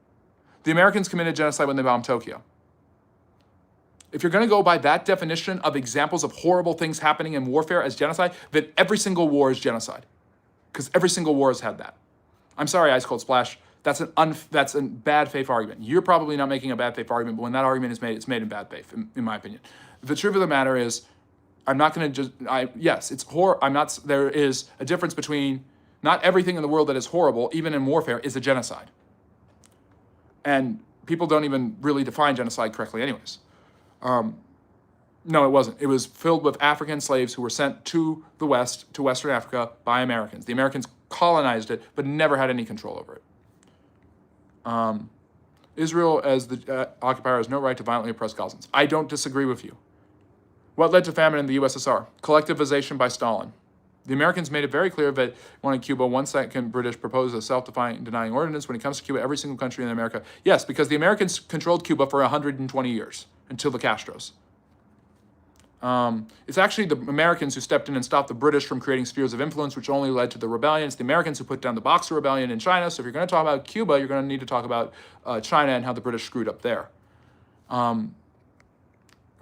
The Americans committed genocide when they bombed Tokyo. If you're going to go by that definition of examples of horrible things happening in warfare as genocide, then every single war is genocide. Because every single war has had that. I'm sorry, Ice Cold Splash. That's a bad faith argument. You're probably not making a bad faith argument, but when that argument is made, it's made in bad faith, in my opinion. The truth of the matter is, I'm not going to just, yes, it's there is a difference between, not everything in the world that is horrible, even in warfare, is a genocide. And people don't even really define genocide correctly anyways. No, it wasn't. It was filled with African slaves who were sent to the West, to Western Africa, by Americans. The Americans colonized it, but never had any control over it. Israel, as the occupier, has no right to violently oppress Gazans. I don't disagree with you. What led to famine in the USSR? Collectivization by Stalin. The Americans made it very clear that one in Cuba, one second British proposed a self-denying ordinance. When it comes to Cuba, every single country in America. Yes, because the Americans controlled Cuba for 120 years, until the Castros. It's actually the Americans who stepped in and stopped the British from creating spheres of influence, which only led to the rebellion. It's the Americans who put down the Boxer Rebellion in China. So if you're going to talk about Cuba, you're going to need to talk about China and how the British screwed up there.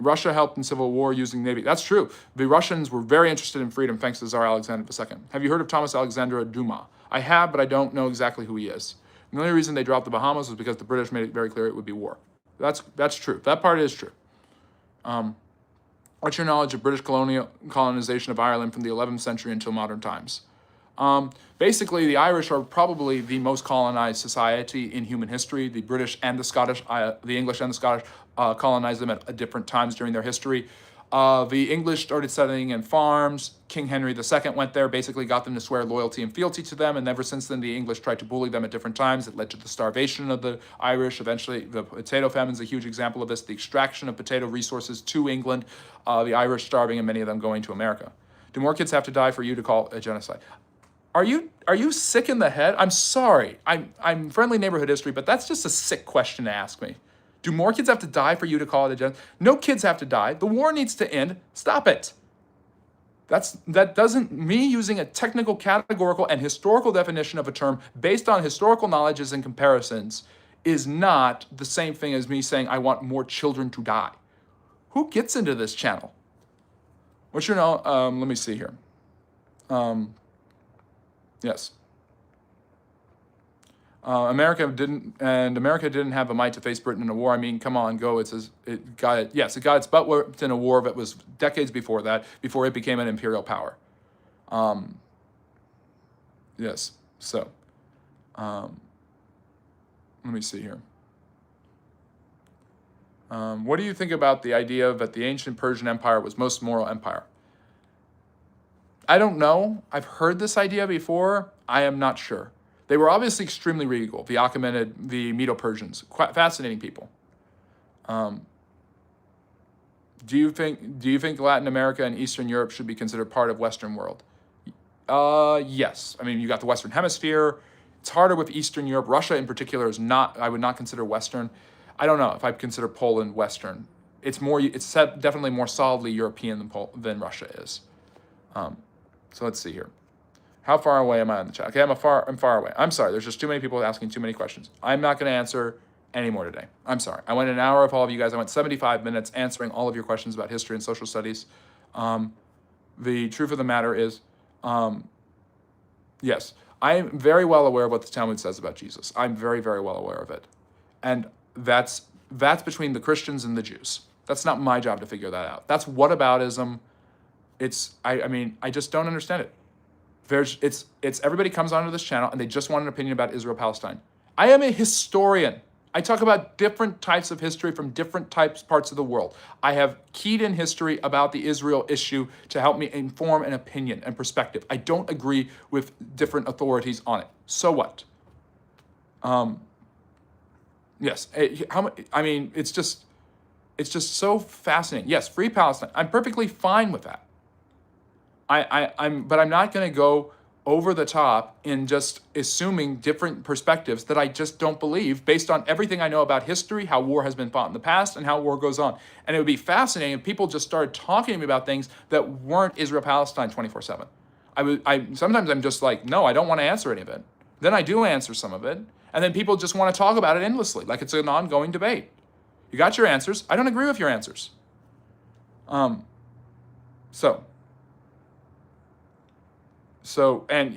Russia helped in civil war using Navy. That's true. The Russians were very interested in freedom thanks to Tsar Alexander II. Have you heard of Thomas Alexander Dumas? I have, but I don't know exactly who he is. The only reason they dropped the Bahamas was because the British made it very clear it would be war. That's true. That part is true. What's your knowledge of British colonization of Ireland from the 11th century until modern times? Basically, the Irish are probably the most colonized society in human history. The British and the Scottish, the English and the Scottish colonized them at different times during their history. The English started settling in farms. King Henry II went there, basically got them to swear loyalty and fealty to them, and ever since then the English tried to bully them at different times. It led to the starvation of the Irish. Eventually, the potato famine is a huge example of this, the extraction of potato resources to England, the Irish starving and many of them going to America. Do more kids have to die for you to call a genocide? Are you sick in the head? I'm sorry. I'm friendly neighborhood history, but that's just a sick question to ask me. Do more kids have to die for you to call it a genocide? No kids have to die. The war needs to end. Stop it. That doesn't, me using a technical, categorical, and historical definition of a term based on historical knowledges and comparisons is not the same thing as me saying I want more children to die. Who gets into this channel? What's your let me see here. Yes. America didn't have a might to face Britain in a war. I mean, come on, go. It got its butt whooped in a war that was decades before that, before it became an imperial power. Yes. So, let me see here. What do you think about the idea that the ancient Persian Empire was most moral empire? I don't know. I've heard this idea before. I am not sure. They were obviously extremely regal, the Achaemenid, the Medo-Persians. Quite fascinating people. Do you think Latin America and Eastern Europe should be considered part of Western world? Yes. I mean, you got the Western Hemisphere. It's harder with Eastern Europe. Russia in particular is not, I would not consider Western. I don't know if I consider Poland Western. It's definitely more solidly European than Russia is. So let's see here. How far away am I on the chat? Okay, I'm far away. I'm sorry. There's just too many people asking too many questions. I'm not going to answer any more today. I'm sorry. I went an hour with all of you guys. I went 75 minutes answering all of your questions about history and social studies. The truth of the matter is, yes, I'm very well aware of what the Talmud says about Jesus. I'm very, very well aware of it. And that's between the Christians and the Jews. That's not my job to figure that out. That's whataboutism. I just don't understand it. It's everybody comes onto this channel and they just want an opinion about Israel-Palestine. I am a historian. I talk about different types of history from different parts of the world. I have keyed in history about the Israel issue to help me inform an opinion and perspective. I don't agree with different authorities on it. So what? Yes. It's just so fascinating. Yes, free Palestine. I'm perfectly fine with that. But I'm not going to go over the top in just assuming different perspectives that I just don't believe based on everything I know about history, how war has been fought in the past, and how war goes on. And it would be fascinating if people just started talking to me about things that weren't Israel-Palestine 24/7. Sometimes I'm just like, no, I don't want to answer any of it. Then I do answer some of it. And then people just want to talk about it endlessly, like it's an ongoing debate. You got your answers. I don't agree with your answers. And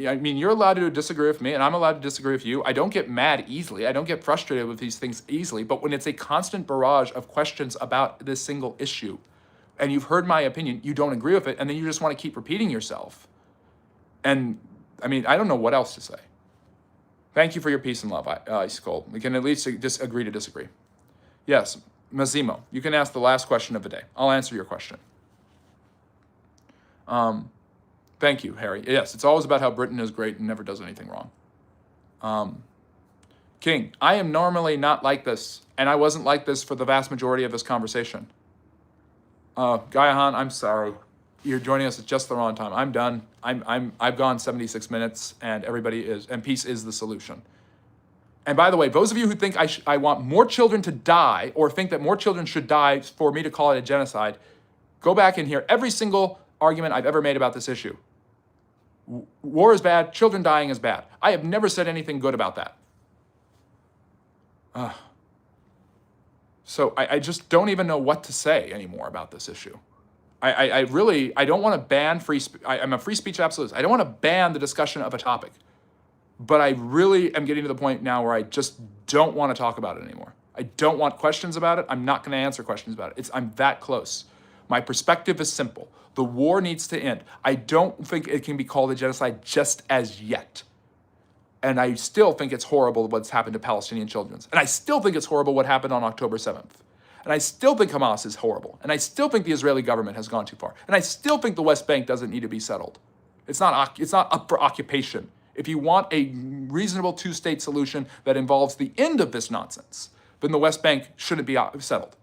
I mean, you're allowed to disagree with me, and I'm allowed to disagree with you. I don't get mad easily. I don't get frustrated with these things easily. But when it's a constant barrage of questions about this single issue, and you've heard my opinion, you don't agree with it, and then you just want to keep repeating yourself. And I mean, I don't know what else to say. Thank you for your peace and love, Ice Cold. We can at least agree to disagree. Yes, Mazimo, you can ask the last question of the day. I'll answer your question. Thank you, Harry. Yes, it's always about how Britain is great and never does anything wrong. King, I am normally not like this, and I wasn't like this for the vast majority of this conversation. Gayahan, I'm sorry. You're joining us at just the wrong time. I'm done. I've gone 76 minutes, and peace is the solution. And by the way, those of you who think I want more children to die, or think that more children should die for me to call it a genocide, go back and hear every single argument I've ever made about this issue. War is bad, children dying is bad. I have never said anything good about that. So I just don't even know what to say anymore about this issue. I don't want to ban free speech. I'm a free speech absolutist. I don't want to ban the discussion of a topic. But I really am getting to the point now where I just don't want to talk about it anymore. I don't want questions about it. I'm not going to answer questions about it. I'm that close. My perspective is simple. The war needs to end. I don't think it can be called a genocide just as yet. And I still think it's horrible what's happened to Palestinian children. And I still think it's horrible what happened on October 7th. And I still think Hamas is horrible. And I still think the Israeli government has gone too far. And I still think the West Bank doesn't need to be settled. It's not up for occupation. If you want a reasonable two-state solution that involves the end of this nonsense, then the West Bank shouldn't be settled.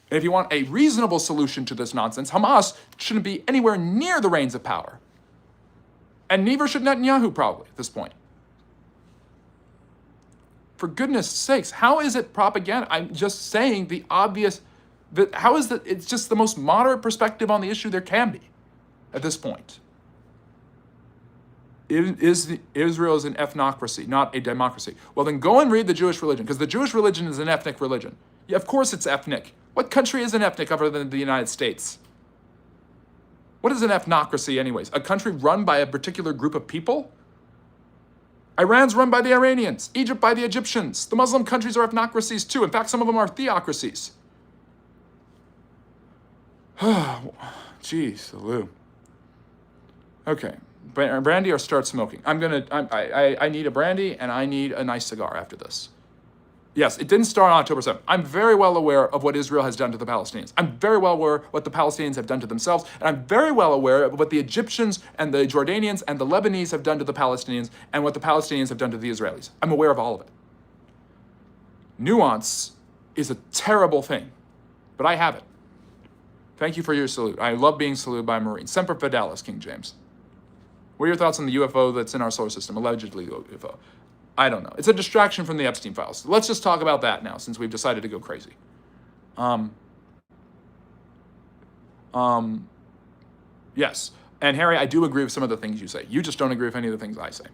And if you want a reasonable solution to this nonsense, Hamas shouldn't be anywhere near the reins of power. And neither should Netanyahu probably at this point. For goodness sakes, how is it propaganda? I'm just saying the obvious, it's just the most moderate perspective on the issue there can be at this point. Israel is an ethnocracy, not a democracy. Well, then go and read the Jewish religion, because the Jewish religion is an ethnic religion. Yeah, of course it's ethnic. What country isn't ethnic other than the United States? What is an ethnocracy anyways? A country run by a particular group of people? Iran's run by the Iranians, Egypt by the Egyptians. The Muslim countries are ethnocracies too. In fact, some of them are theocracies. Jeez, Lou. Okay, brandy or start smoking. I need a brandy and I need a nice cigar after this. Yes, it didn't start on October 7th. I'm very well aware of what Israel has done to the Palestinians. I'm very well aware what the Palestinians have done to themselves. And I'm very well aware of what the Egyptians and the Jordanians and the Lebanese have done to the Palestinians and what the Palestinians have done to the Israelis. I'm aware of all of it. Nuance is a terrible thing, but I have it. Thank you for your salute. I love being saluted by Marines. Semper Fidelis, King James. What are your thoughts on the UFO that's in our solar system, allegedly UFO? I don't know. It's a distraction from the Epstein files. Let's just talk about that now, since we've decided to go crazy. Yes. And Harry, I do agree with some of the things you say. You just don't agree with any of the things I say.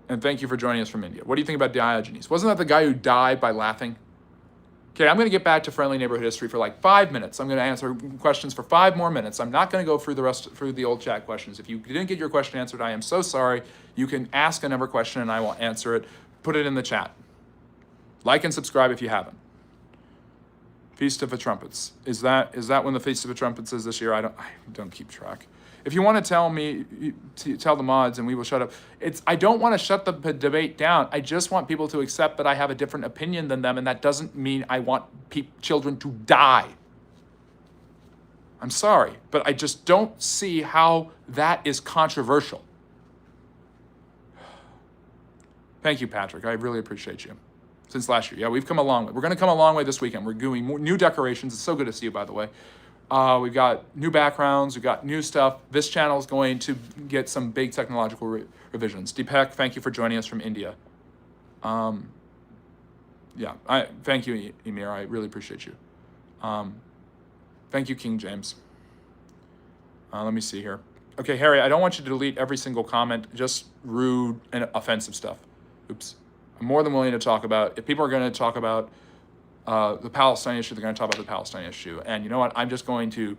And thank you for joining us from India. What do you think about Diogenes? Wasn't that the guy who died by laughing? Okay, I'm going to get back to friendly neighborhood history for like 5 minutes. I'm going to answer questions for 5 more minutes. I'm not going to go through the old chat questions. If you didn't get your question answered, I am so sorry. You can ask another question and I will answer it. Put it in the chat. Like and subscribe if you haven't. Feast of the Trumpets. Is that when the Feast of the Trumpets is this year? I don't keep track. If you want to tell me, tell the mods and we will shut up. I don't want to shut the debate down. I just want people to accept that I have a different opinion than them, and that doesn't mean I want children to die. I'm sorry, but I just don't see how that is controversial. Thank you, Patrick. I really appreciate you. Since last year. Yeah, we've come a long way. We're going to come a long way this weekend. We're doing new decorations. It's so good to see you, by the way. We've got new backgrounds. We've got new stuff. This channel is going to get some big technological revisions. Deepak, thank you for joining us from India. Yeah, thank you, Emir. I really appreciate you. Thank you, King James. Let me see here. Okay, Harry, I don't want you to delete every single comment, just rude and offensive stuff. Oops. I'm more than willing to talk about, if people are going to talk about the Palestine issue, they're going to talk about the Palestine issue. And you know what? I'm just going to,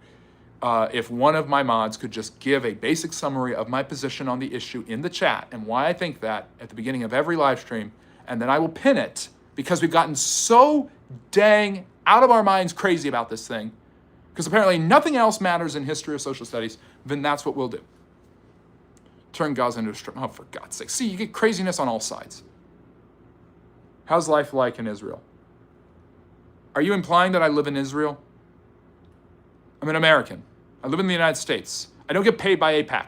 if one of my mods could just give a basic summary of my position on the issue in the chat and why I think that at the beginning of every live stream, and then I will pin it because we've gotten so dang out of our minds crazy about this thing, because apparently nothing else matters in history or social studies, then that's what we'll do. Turn Gaza into a strip. Oh, for God's sake. See, you get craziness on all sides. How's life like in Israel? Are you implying that I live in Israel? I'm an American. I live in the United States. I don't get paid by AIPAC.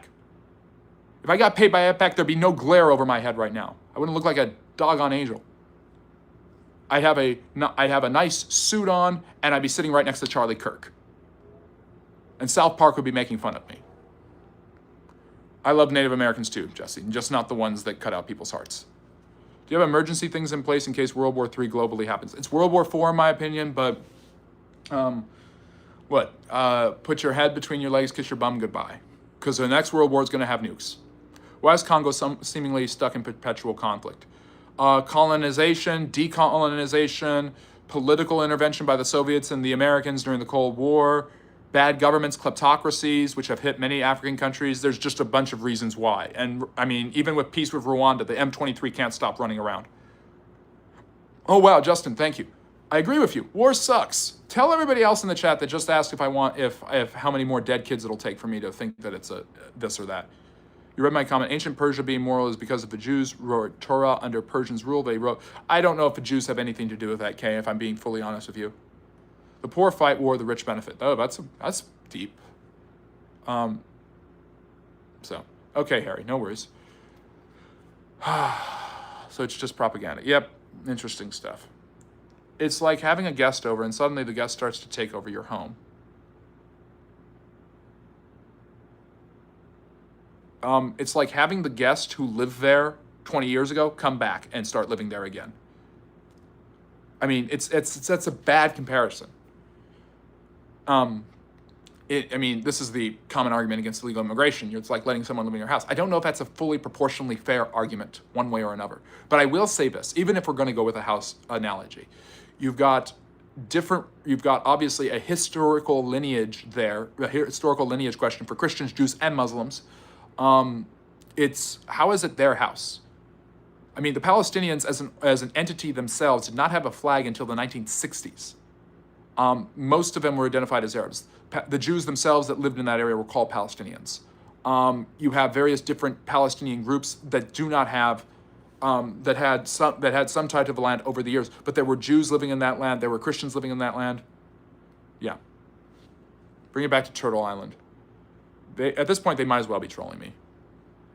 If I got paid by AIPAC, there'd be no glare over my head right now. I wouldn't look like a doggone angel. I'd have a nice suit on, and I'd be sitting right next to Charlie Kirk. And South Park would be making fun of me. I love Native Americans too, Jesse, just not the ones that cut out people's hearts. Do you have emergency things in place in case World War III globally happens? It's World War IV in my opinion, but put your head between your legs, kiss your bum goodbye. Because the next World War is going to have nukes. Why is Congo seemingly stuck in perpetual conflict? Colonization, decolonization, political intervention by the Soviets and the Americans during the Cold War, bad governments, kleptocracies, which have hit many African countries. There's just a bunch of reasons why. And I mean, even with peace with Rwanda, the M23 can't stop running around. Oh, wow, Justin, thank you. I agree with you. War sucks. Tell everybody else in the chat that just asked if how many more dead kids it'll take for me to think that it's a this or that. You read my comment. Ancient Persia being moral is because if the Jews wrote Torah under Persians' rule, they wrote. I don't know if the Jews have anything to do with that, Kay, if I'm being fully honest with you. The poor fight war, the rich benefit. Oh, that's deep. Okay, Harry, no worries. So it's just propaganda. Yep, interesting stuff. It's like having a guest over and suddenly the guest starts to take over your home. It's like having the guest who lived there 20 years ago come back and start living there again. I mean, that's a bad comparison. This is the common argument against illegal immigration. It's like letting someone live in your house. I don't know if that's a fully proportionally fair argument one way or another. But I will say this, even if we're going to go with a house analogy, you've got obviously a historical lineage there, a historical lineage question for Christians, Jews, and Muslims. it's how is it their house? I mean, the Palestinians as an entity themselves did not have a flag until the 1960s. Most of them were identified as Arabs. The Jews themselves that lived in that area were called Palestinians. You have various different Palestinian groups that do not have that had some type of land over the years, but there were Jews living in that land. There were Christians living in that land. Yeah. Bring it back to Turtle Island. At this point, they might as well be trolling me.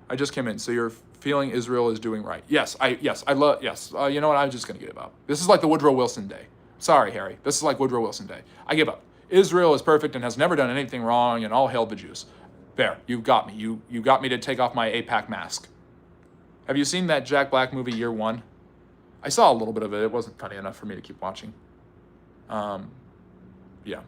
I just came in. So you're feeling Israel is doing right? Yes. I love. Yes. You know what? I'm just gonna give up. This is like the Woodrow Wilson day. Sorry, Harry. This is like Woodrow Wilson day. I give up. Israel is perfect and has never done anything wrong, and all hail the Jews. There, you got me. You got me to take off my AIPAC mask. Have you seen that Jack Black movie, Year One? I saw a little bit of it. It wasn't funny enough for me to keep watching. Yeah.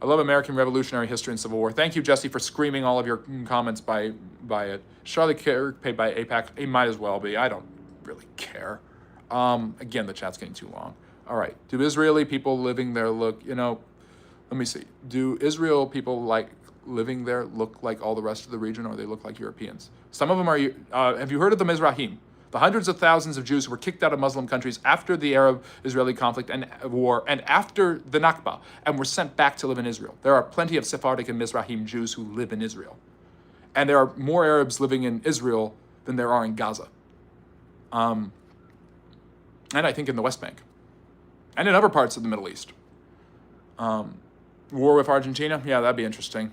I love American Revolutionary History and Civil War. Thank you, Jesse, for screaming all of your comments by it. Charlie Kerr, paid by AIPAC. It might as well be. I don't really care. Again, the chat's getting too long. All right. Do Israeli people living there look, let me see. Do Israel people living there look like all the rest of the region, or they look like Europeans? Some of them are, have you heard of the Mizrahim? The hundreds of thousands of Jews who were kicked out of Muslim countries after the Arab-Israeli conflict and war and after the Nakba and were sent back to live in Israel. There are plenty of Sephardic and Mizrahim Jews who live in Israel. And there are more Arabs living in Israel than there are in Gaza. And I think in the West Bank. And in other parts of the Middle East. War with Argentina? Yeah, that'd be interesting.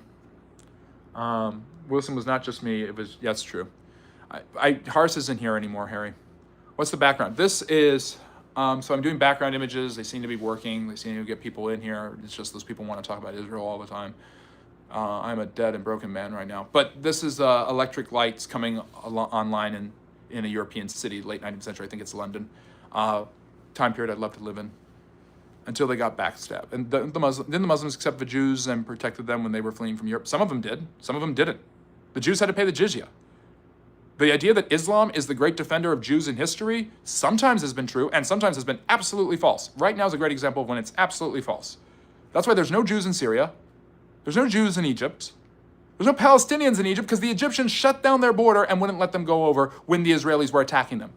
Wilson was not just me. It was, yeah, it's true. Harris isn't here anymore, Harry. What's the background? This is, so I'm doing background images. They seem to be working. They seem to get people in here. It's just those people want to talk about Israel all the time. I'm a dead and broken man right now. But this is electric lights coming online in a European city, late 19th century. I think it's London. Time period I'd love to live in. Until they got backstabbed. And the Muslims accept the Jews and protected them when they were fleeing from Europe? Some of them did. Some of them didn't. The Jews had to pay the jizya. The idea that Islam is the great defender of Jews in history sometimes has been true and sometimes has been absolutely false. Right now is a great example of when it's absolutely false. That's why there's no Jews in Syria. There's no Jews in Egypt. There's no Palestinians in Egypt because the Egyptians shut down their border and wouldn't let them go over when the Israelis were attacking them.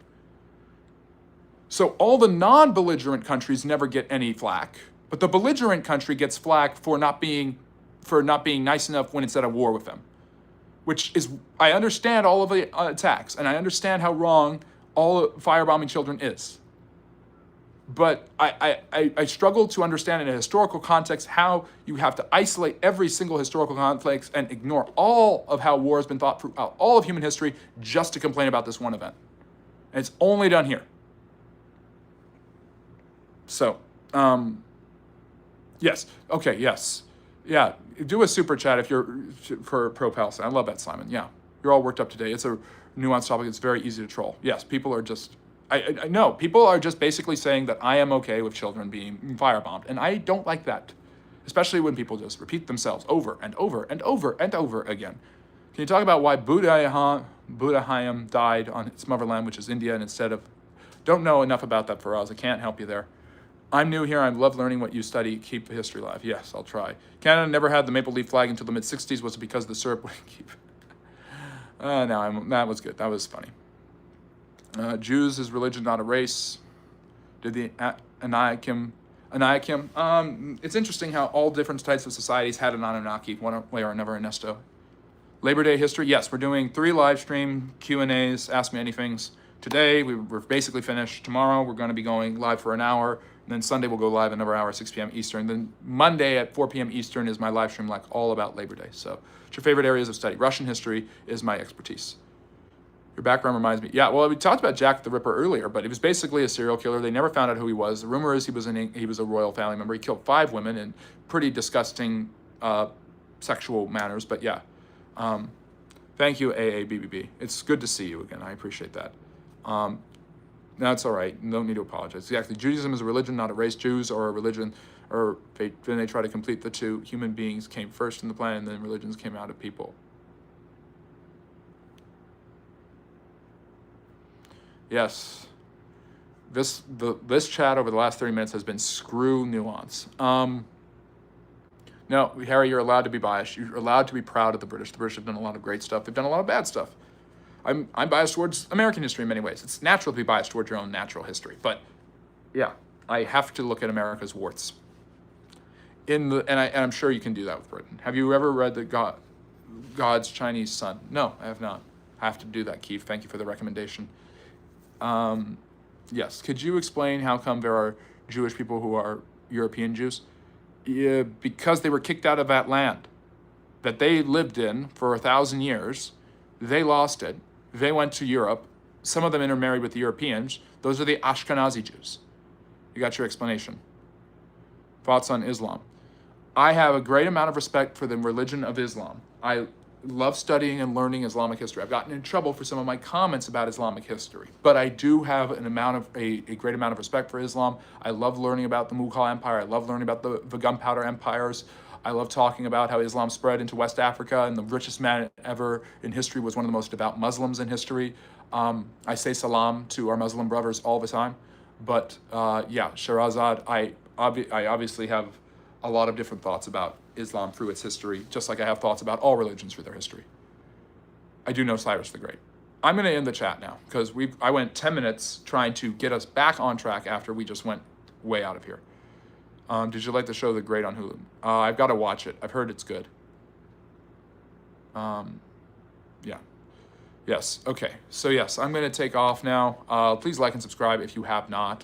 So all the non-belligerent countries never get any flack, but the belligerent country gets flack for not being nice enough when it's at a war with them. Which is, I understand all of the attacks, and I understand how wrong all firebombing children is. But I struggle to understand in a historical context how you have to isolate every single historical conflict and ignore all of how war has been fought throughout all of human history just to complain about this one event. And it's only done here. So, yes. Okay, yes. Yeah, do a super chat if you're for pro-Palestine. I love that, Simon. Yeah, you're all worked up today. It's a nuanced topic. It's very easy to troll. Yes, people are just, I know, people are just basically saying that I am okay with children being firebombed. And I don't like that, especially when people just repeat themselves over and over and over and over again. Can you talk about why Buddhism died on its motherland, which is India, and instead of, don't know enough about that, Faraz. I can't help you there. I'm new here. I love learning what you study. Keep the history alive. Yes, I'll try. Canada never had the maple leaf flag until the mid-60s. Was it because the syrup would keep? That was good. That was funny. Jews is religion, not a race. Did the Anakim? It's interesting how all different types of societies had an Anunnaki, one way or another, Ernesto. Labor Day history. Yes, we're doing 3 live stream Q&As, Ask Me Anythings. Today, we're basically finished. Tomorrow, we're going to be going live for an hour. And then Sunday, we'll go live another hour, 6 p.m. Eastern. Then Monday at 4 p.m. Eastern is my live stream, like all about Labor Day. So, what's your favorite areas of study? Russian history is my expertise. Your background reminds me. Yeah, well, we talked about Jack the Ripper earlier, but he was basically a serial killer. They never found out who he was. The rumor is he was a royal family member. He killed 5 women in pretty disgusting sexual manners. But yeah, thank you, AABBB. It's good to see you again. I appreciate that. No, it's all right. You don't need to apologize. Exactly. Judaism is a religion, not a race. Jews are a religion, or then they try to complete the two. Human beings came first in the planet, and then religions came out of people. Yes. This chat over the last 30 minutes has been screw nuance. No, Harry, you're allowed to be biased. You're allowed to be proud of the British. The British have done a lot of great stuff. They've done a lot of bad stuff. I'm biased towards American history in many ways. It's natural to be biased towards your own natural history, but yeah, I have to look at America's warts. And I'm sure you can do that with Britain. Have you ever read God's Chinese Son? No, I have not. I have to do that, Keith. Thank you for the recommendation. Yes, could you explain how come there are Jewish people who are European Jews? Yeah, because they were kicked out of that land that they lived in for 1,000 years. They lost it. They went to Europe. Some of them intermarried with the Europeans. Those are the Ashkenazi Jews. You got your explanation. Thoughts on Islam? I have a great amount of respect for the religion of Islam. I love studying and learning Islamic history. I've gotten in trouble for some of my comments about Islamic history, but I do have a great amount of respect for Islam. I love learning about the Mughal Empire. I love learning about the gunpowder empires. I love talking about how Islam spread into West Africa, and the richest man ever in history was one of the most devout Muslims in history. I say salam to our Muslim brothers all the time, but yeah, Shahrazad, I obviously have a lot of different thoughts about Islam through its history, just like I have thoughts about all religions through their history. I do know Cyrus the Great. I'm going to end the chat now because I went 10 minutes trying to get us back on track after we just went way out of here. Did you like the show The Great on Hulu? I've got to watch it. I've heard it's good. Yeah. Yes. Okay. So yes, I'm going to take off now. Please like and subscribe if you have not.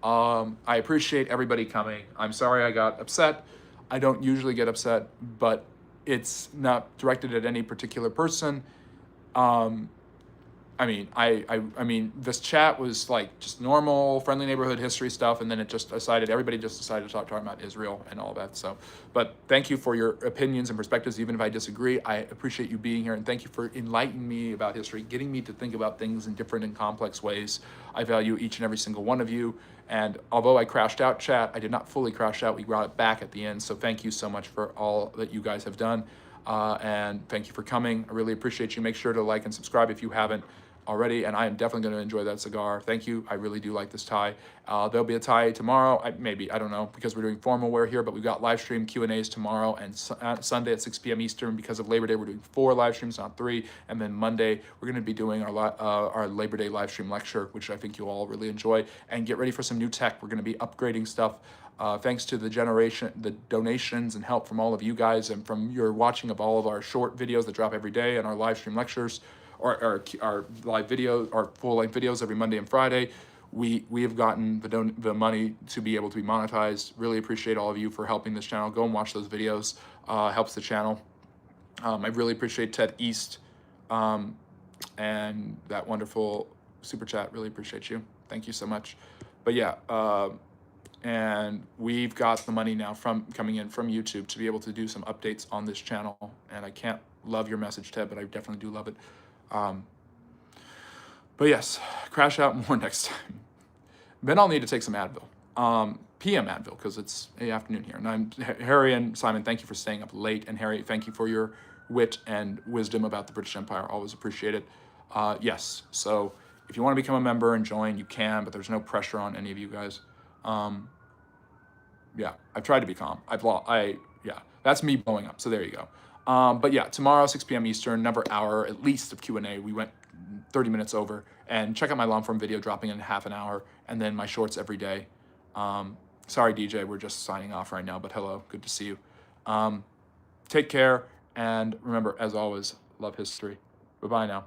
I appreciate everybody coming. I'm sorry I got upset. I don't usually get upset, but it's not directed at any particular person. I mean, this chat was like just normal, friendly neighborhood history stuff, and then everybody just decided to start talking about Israel and all that. So, but thank you for your opinions and perspectives, even if I disagree. I appreciate you being here, and thank you for enlightening me about history, getting me to think about things in different and complex ways. I value each and every single one of you, and although I crashed out chat, I did not fully crash out. We brought it back at the end, so thank you so much for all that you guys have done, and thank you for coming. I really appreciate you. Make sure to like and subscribe if you haven't already, and I am definitely going to enjoy that cigar. Thank you. I really do like this tie. There'll be a tie tomorrow. I don't know, because we're doing formal wear here, but we've got live stream Q&As tomorrow and Sunday at 6 p.m. Eastern. Because of Labor Day, we're doing 4 live streams, not 3. And then Monday, we're going to be doing our Labor Day live stream lecture, which I think you'll all really enjoy. And get ready for some new tech. We're going to be upgrading stuff. Thanks to the donations and help from all of you guys, and from your watching of all of our short videos that drop every day and our live stream lectures, or our live video, our full-length videos every Monday and Friday. We have gotten the money to be able to be monetized. Really appreciate all of you for helping this channel. Go and watch those videos. Helps the channel. I really appreciate Ted East and that wonderful super chat. Really appreciate you. Thank you so much. But yeah, and we've got the money now coming in from YouTube to be able to do some updates on this channel. And I can't love your message, Ted, but I definitely do love it. But yes, crash out more next time. Then I'll need to take some Advil, PM Advil, because it's the afternoon here. And Harry and Simon, thank you for staying up late. And Harry, thank you for your wit and wisdom about the British Empire. Always appreciate it. Yes, so if you want to become a member and join, you can, but there's no pressure on any of you guys. Yeah, I've tried to be calm. Yeah, that's me blowing up. So there you go. But yeah, tomorrow, 6 p.m. Eastern, another hour at least of Q&A. We went 30 minutes over. And check out my long form video dropping in half an hour, and then my shorts every day. Sorry, DJ, we're just signing off right now, but hello, good to see you. Take care, and remember, as always, love history. Bye-bye now.